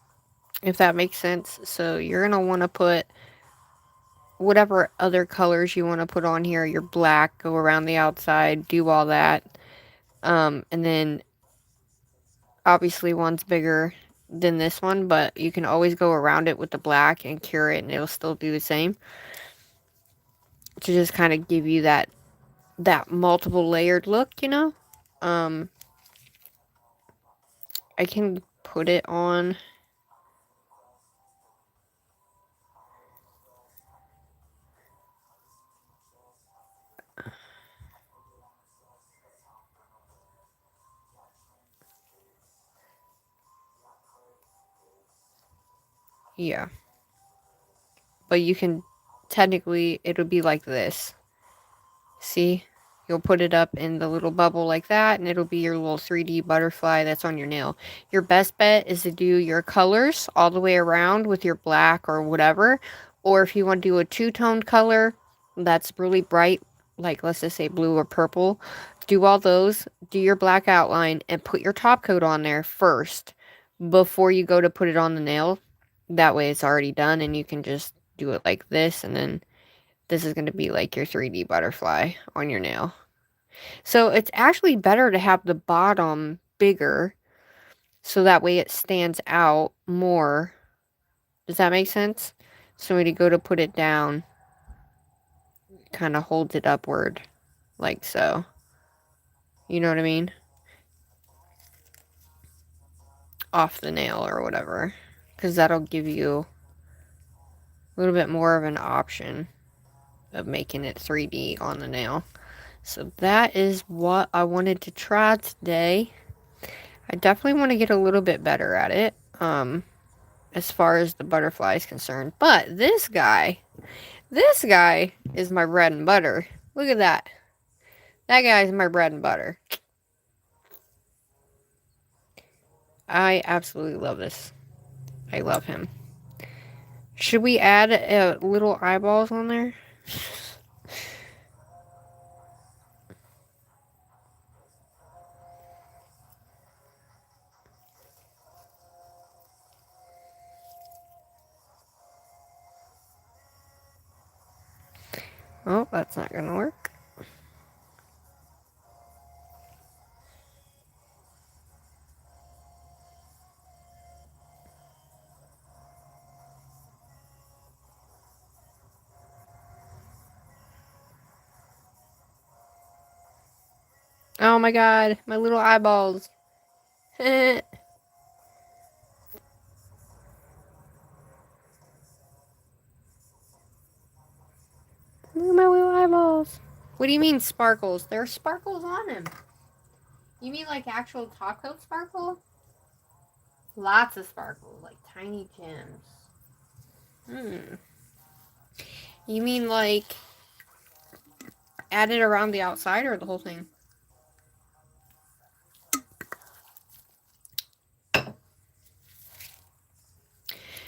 if that makes sense. So you're going to want to put whatever other colors you want to put on here. Your black, go around the outside, do all that. And then obviously one's bigger than this one, but you can always go around it with the black and cure it and it'll still do the same. To just kind of give you that multiple layered look, you know? I can put it on. Yeah. But you can, technically, it'll be like this. See? You'll put it up in the little bubble like that, and it'll be your little 3D butterfly that's on your nail. Your best bet is to do your colors all the way around with your black or whatever. Or if you want to do a two-toned color that's really bright, like let's just say blue or purple, do all those, do your black outline, and put your top coat on there first before you go to put it on the nail. That way it's already done, and you can just do it like this, and then this is going to be like your 3D butterfly on your nail. So it's actually better to have the bottom bigger so that way it stands out more. Does that make sense? So when you go to put it down, it kind of holds it upward like so. You know what I mean? Off the nail or whatever. Because that'll give you a little bit more of an option of making it 3D on the nail. So that is what I wanted to try today. I definitely want to get a little bit better at it, as far as the butterfly is concerned. But this guy is my bread and butter. Look at that. That guy is my bread and butter. I absolutely love this. I love him. Should we add little eyeballs on there? Oh, that's not gonna work. Oh my god, my little eyeballs. Look at my little eyeballs. What do you mean sparkles? There are sparkles on him. You mean like actual top coat sparkle? Lots of sparkles, like tiny gems. You mean like add it around the outside or the whole thing?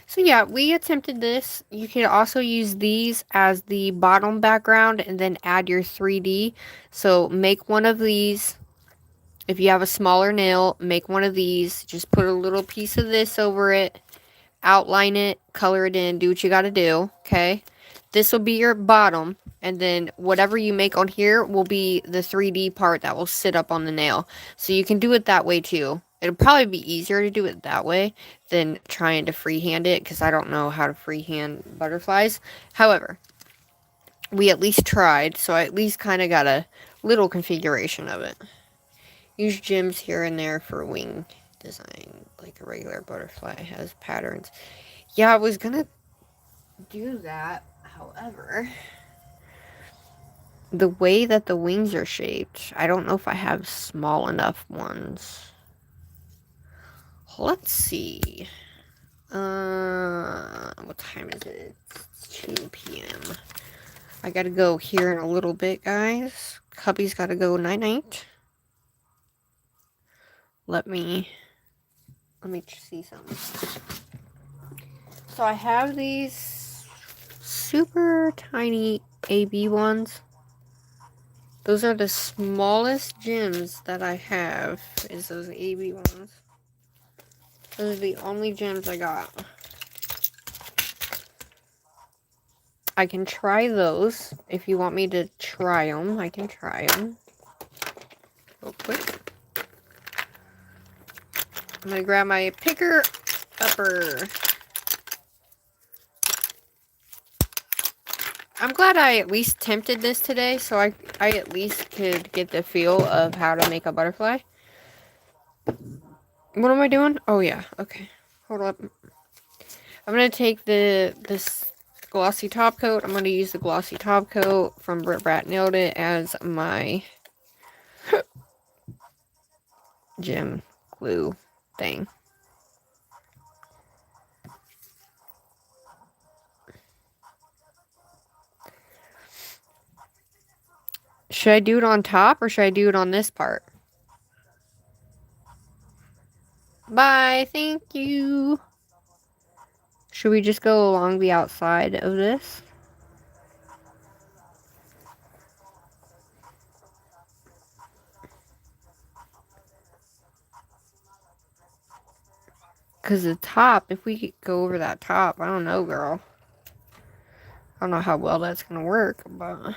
So yeah, we attempted this. You can also use these as the bottom background and then add your 3D. So make one of these. If you have a smaller nail, make one of these. Just put a little piece of this over it. Outline it, color it in, do what you gotta do, okay? This will be your bottom, and then whatever you make on here will be the 3D part that will sit up on the nail. So you can do it that way too. It'll probably be easier to do it that way than trying to freehand it, because I don't know how to freehand butterflies. However, we at least tried, so I at least kind of got a little configuration of it. Use gems here and there for wing design, like a regular butterfly has patterns. Yeah, I was gonna do that, however, the way that the wings are shaped, I don't know if I have small enough ones. Let's see. What time is it? It's 2 p.m. I gotta go here in a little bit, guys. Hubby's gotta go night-night. Let me see something. So I have these super tiny AB ones. Those are the smallest gems that I have, is those AB ones. Those are the only gems I got. I can try those. If you want me to try them, I can try them. Real quick. I'm going to grab my picker upper. I'm glad I at least attempted this today, so I at least could get the feel of how to make a butterfly. What am I doing? Oh yeah, okay. Hold up. I'm going to take this glossy top coat. I'm going to use the glossy top coat from BRITTBRATNAILDIT as my gem glue thing. Should I do it on top or should I do it on this part? Bye, thank you. Should we just go along the outside of this? Because the top, if we go over that top, I don't know, girl. I don't know how well that's going to work, but...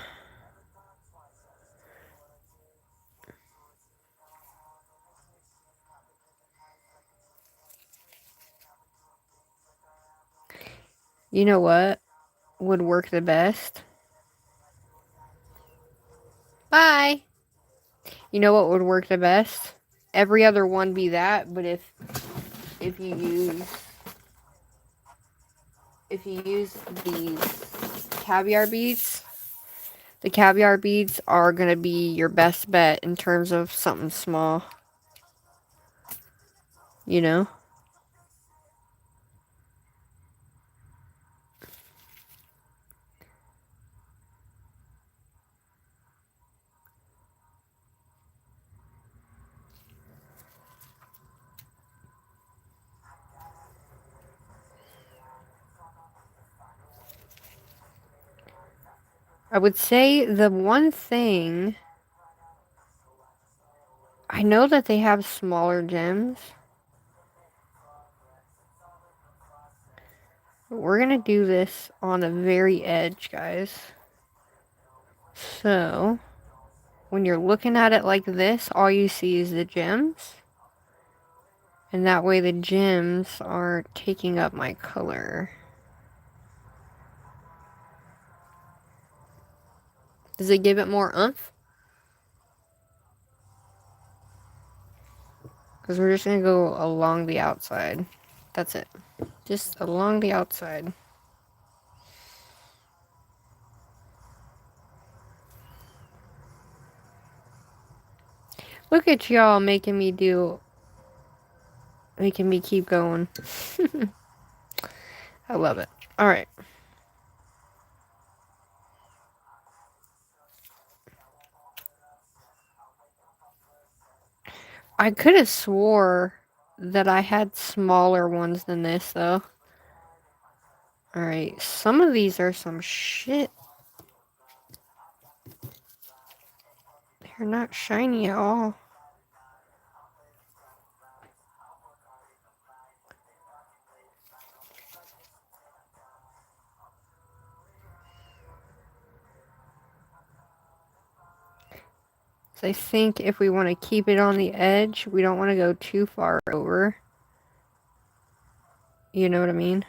You know what would work the best? Bye! You know what would work the best? Every other one be that, but if you use these caviar beads, the caviar beads are going to be your best bet in terms of something small. You know? I would say the one thing... I know that they have smaller gems. But we're going to do this on the very edge, guys. So, when you're looking at it like this, all you see is the gems. And that way the gems are taking up my color. Does it give it more oomph? Because we're just going to go along the outside. That's it. Just along the outside. Look at y'all making me keep going. I love it. Alright. I could have swore that I had smaller ones than this, though. Alright, some of these are some shit. They're not shiny at all. So I think if we want to keep it on the edge, we don't want to go too far over. You know what I mean?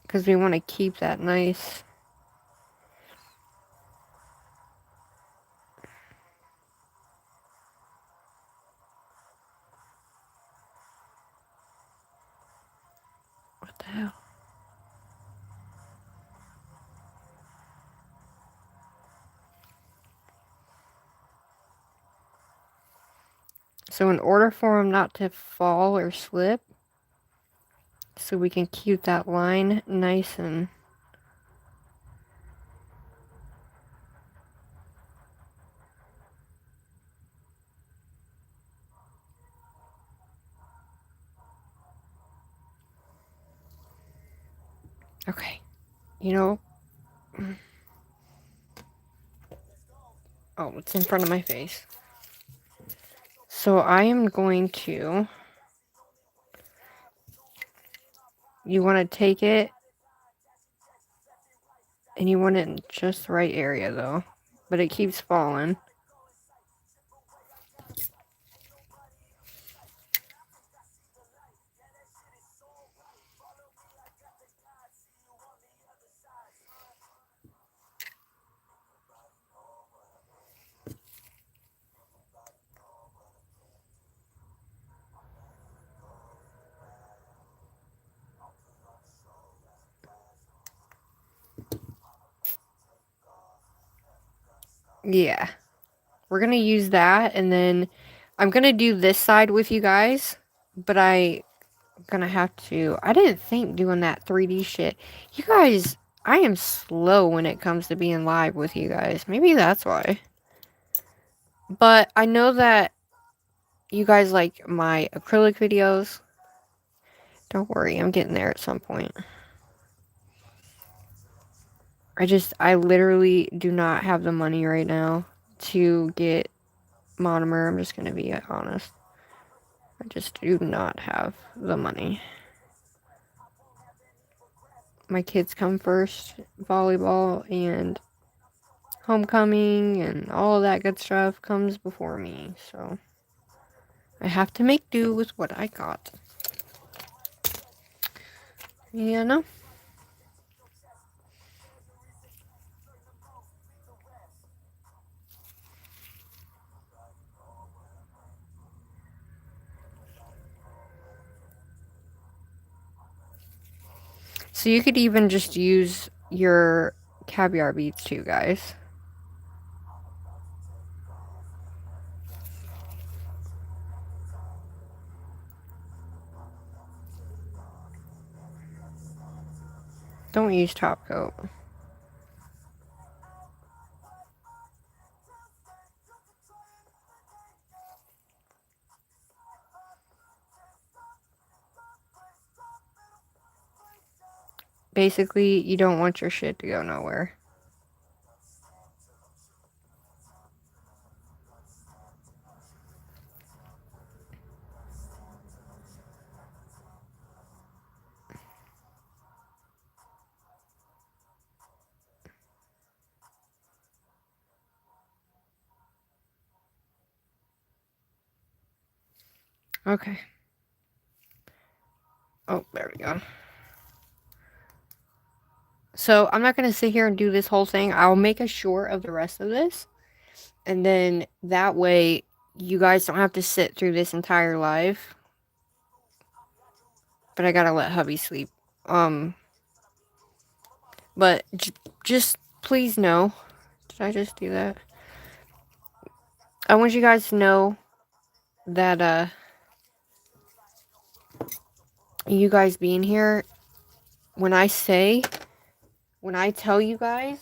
Because we want to keep that nice. What the hell? So in order for them not to fall or slip, so we can keep that line nice and... Okay. You know... Oh, it's in front of my face. So I am going to... You want to take it And you want it in just the right area though. But it keeps falling. Yeah. We're going to use that, and then I'm going to do this side with you guys, but I'm going to have to... I didn't think doing that 3D shit. You guys, I am slow when it comes to being live with you guys. Maybe that's why. But I know that you guys like my acrylic videos. Don't worry, I'm getting there at some point. I literally do not have the money right now to get monomer. I'm just going to be honest. I just do not have the money. My kids come first. Volleyball and homecoming and all that good stuff comes before me. So I have to make do with what I got. You know? So you could even just use your caviar beads too, guys. Don't use top coat. Basically, you don't want your shit to go nowhere. Okay. Oh, there we go. So I'm not going to sit here and do this whole thing. I'll make a short of the rest of this. And then that way you guys don't have to sit through this entire live. But I got to let hubby sleep. But just please know. Did I just do that? I want you guys to know that you guys being here, when I tell you guys,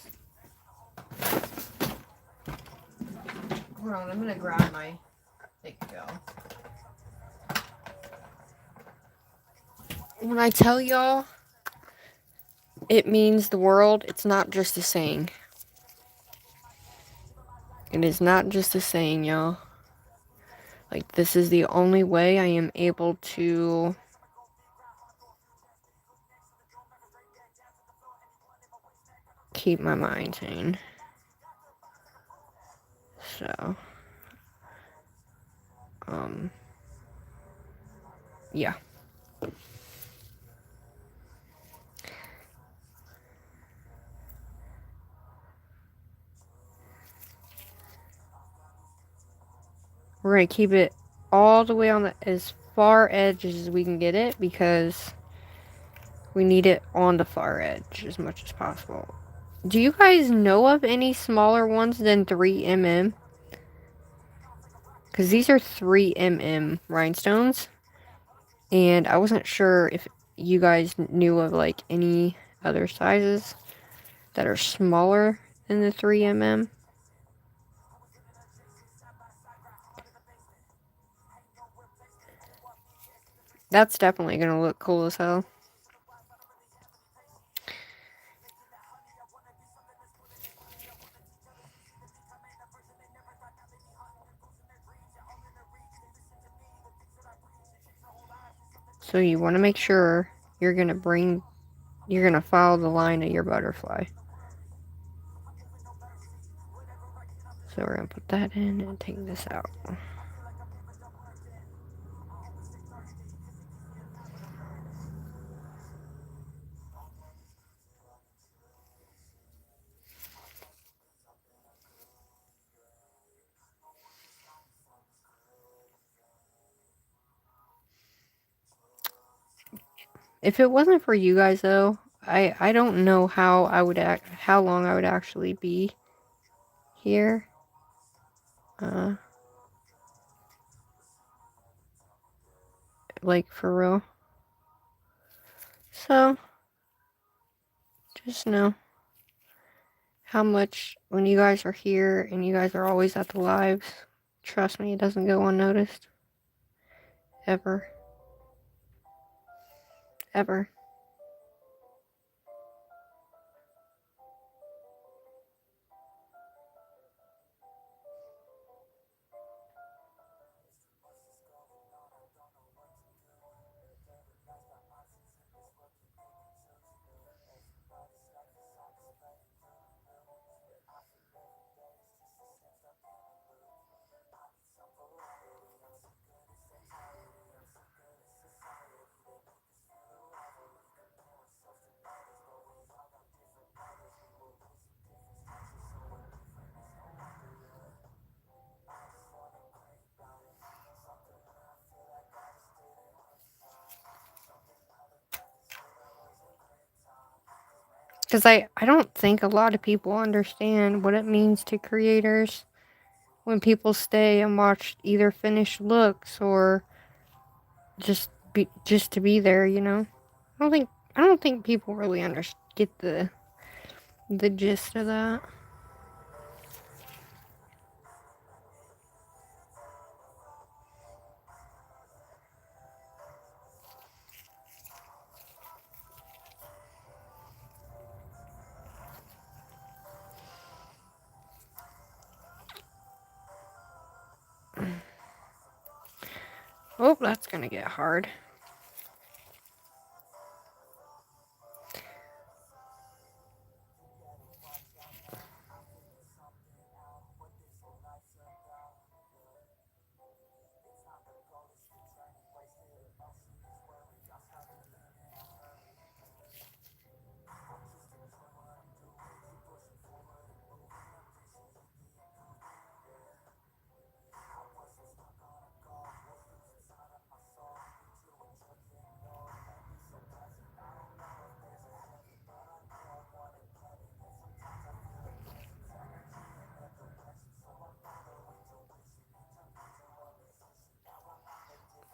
hold on, I'm gonna grab my thick gel. When I tell y'all, it means the world. It's not just a saying. It is not just a saying, y'all. Like, this is the only way I am able to keep my mind sane. So, yeah. We're going to keep it all the way on the as far edge as we can get it, because we need it on the far edge as much as possible. Do you guys know of any smaller ones than 3mm? Because these are 3mm rhinestones. And I wasn't sure if you guys knew of like any other sizes that are smaller than the 3mm. That's definitely going to look cool as hell. So you want to make sure you're going to follow the line of your butterfly. So we're gonna put that in and take this out. If it wasn't for you guys though, I don't know how how long I would actually be here. Like for real. So just know how much when you guys are here and you guys are always at the lives, trust me, it doesn't go unnoticed. Ever. Ever. Because I don't think a lot of people understand what it means to creators when people stay and watch either finished looks or just to be there, you know. I don't think people really get the gist of that. Oh, that's gonna get hard.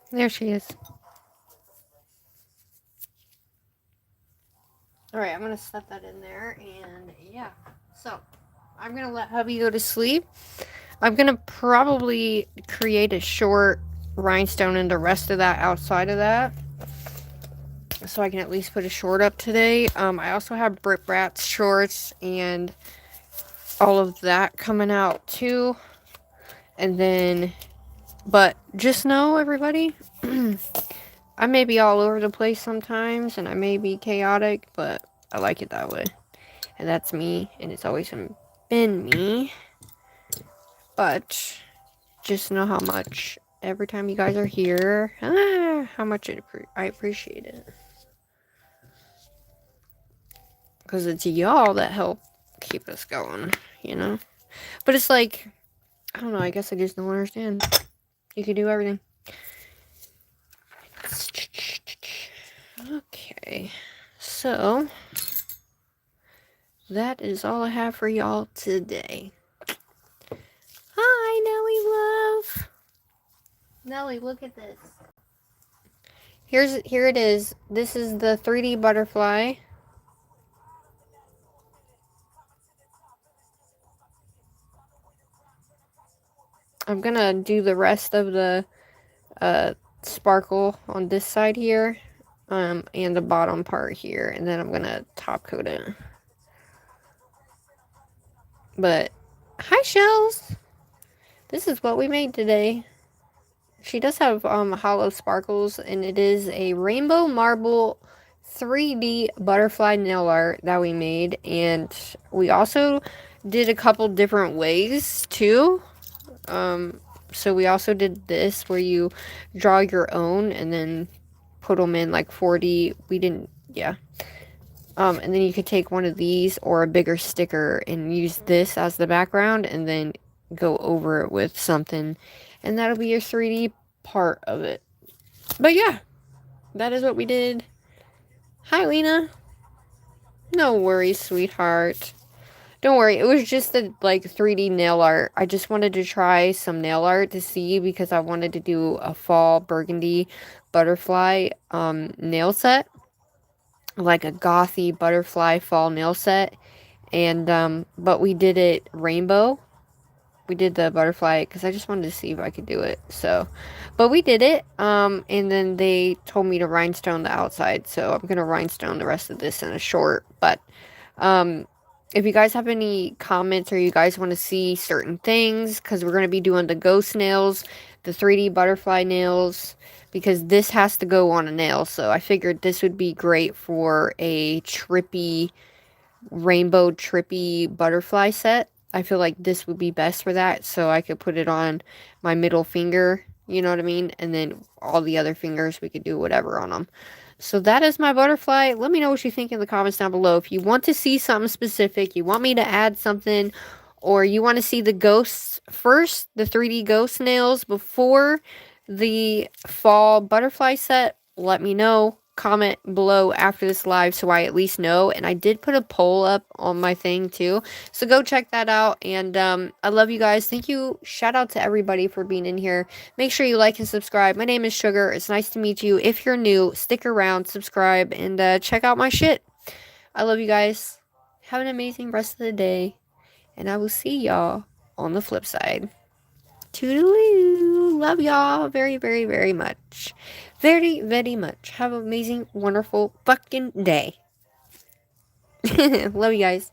There she is. Alright, I'm gonna set that in there, and yeah. So, I'm gonna let hubby go to sleep. I'm gonna probably create a short rhinestone and the rest of that outside of that, so I can at least put a short up today. I also have BRITTBRAT's shorts and all of that coming out too. And then, but just know, everybody, I may be all over the place sometimes, and I may be chaotic, but I like it that way. And that's me, and it's always been me. But just know how much every time you guys are here, how much I appreciate it. Because it's y'all that help keep us going, you know? But it's like, I don't know, I guess I just don't understand. You can do everything. Okay, so that is all I have for y'all today. Hi, Nellie love. Nellie, look at this. Here it is. This is the 3D butterfly. I'm gonna do the rest of the sparkle on this side here, and the bottom part here, and then I'm gonna top coat it. But hi, Shells. This is what we made today. She does have hollow sparkles, and it is a rainbow marble 3D butterfly nail art that we made. And we also did a couple different ways too. So we also did this where you draw your own and then put them in like 40. We didn't, yeah. And then you could take one of these or a bigger sticker and use this as the background and then go over it with something. And that'll be your 3D part of it. But yeah, that is what we did. Hi, Lena. No worries, sweetheart. Don't worry, it was just the like 3D nail art. I just wanted to try some nail art to see because I wanted to do a fall burgundy butterfly nail set. Like a gothy butterfly fall nail set. And but we did it rainbow. We did the butterfly because I just wanted to see if I could do it. So, but we did it. And then they told me to rhinestone the outside, so I'm gonna rhinestone the rest of this in a short. But if you guys have any comments or you guys want to see certain things, because we're gonna be doing the ghost nails, the 3D butterfly nails, because this has to go on a nail. So I figured this would be great for a trippy rainbow trippy butterfly set. I feel like this would be best for that, so I could put it on my middle finger, you know what I mean? And then all the other fingers, we could do whatever on them. So that is my butterfly. Let me know what you think in the comments down below. If you want to see something specific, you want me to add something, or you want to see the ghosts first, the 3D ghost nails before the fall butterfly set, let me know. Comment below after this live so I at least know. And I did put a poll up on my thing too, so go check that out. And I love you guys. Thank you. Shout out to everybody for being in here. Make sure you like and subscribe. My name is Sugar. It's nice to meet you. If you're new, stick around, subscribe, and check out my shit. I love you guys. Have an amazing rest of the day, and I will see y'all on the flip side. Toodaloo. Love y'all very, very, very much. Very, very much. Have an amazing, wonderful fucking day. Love you guys.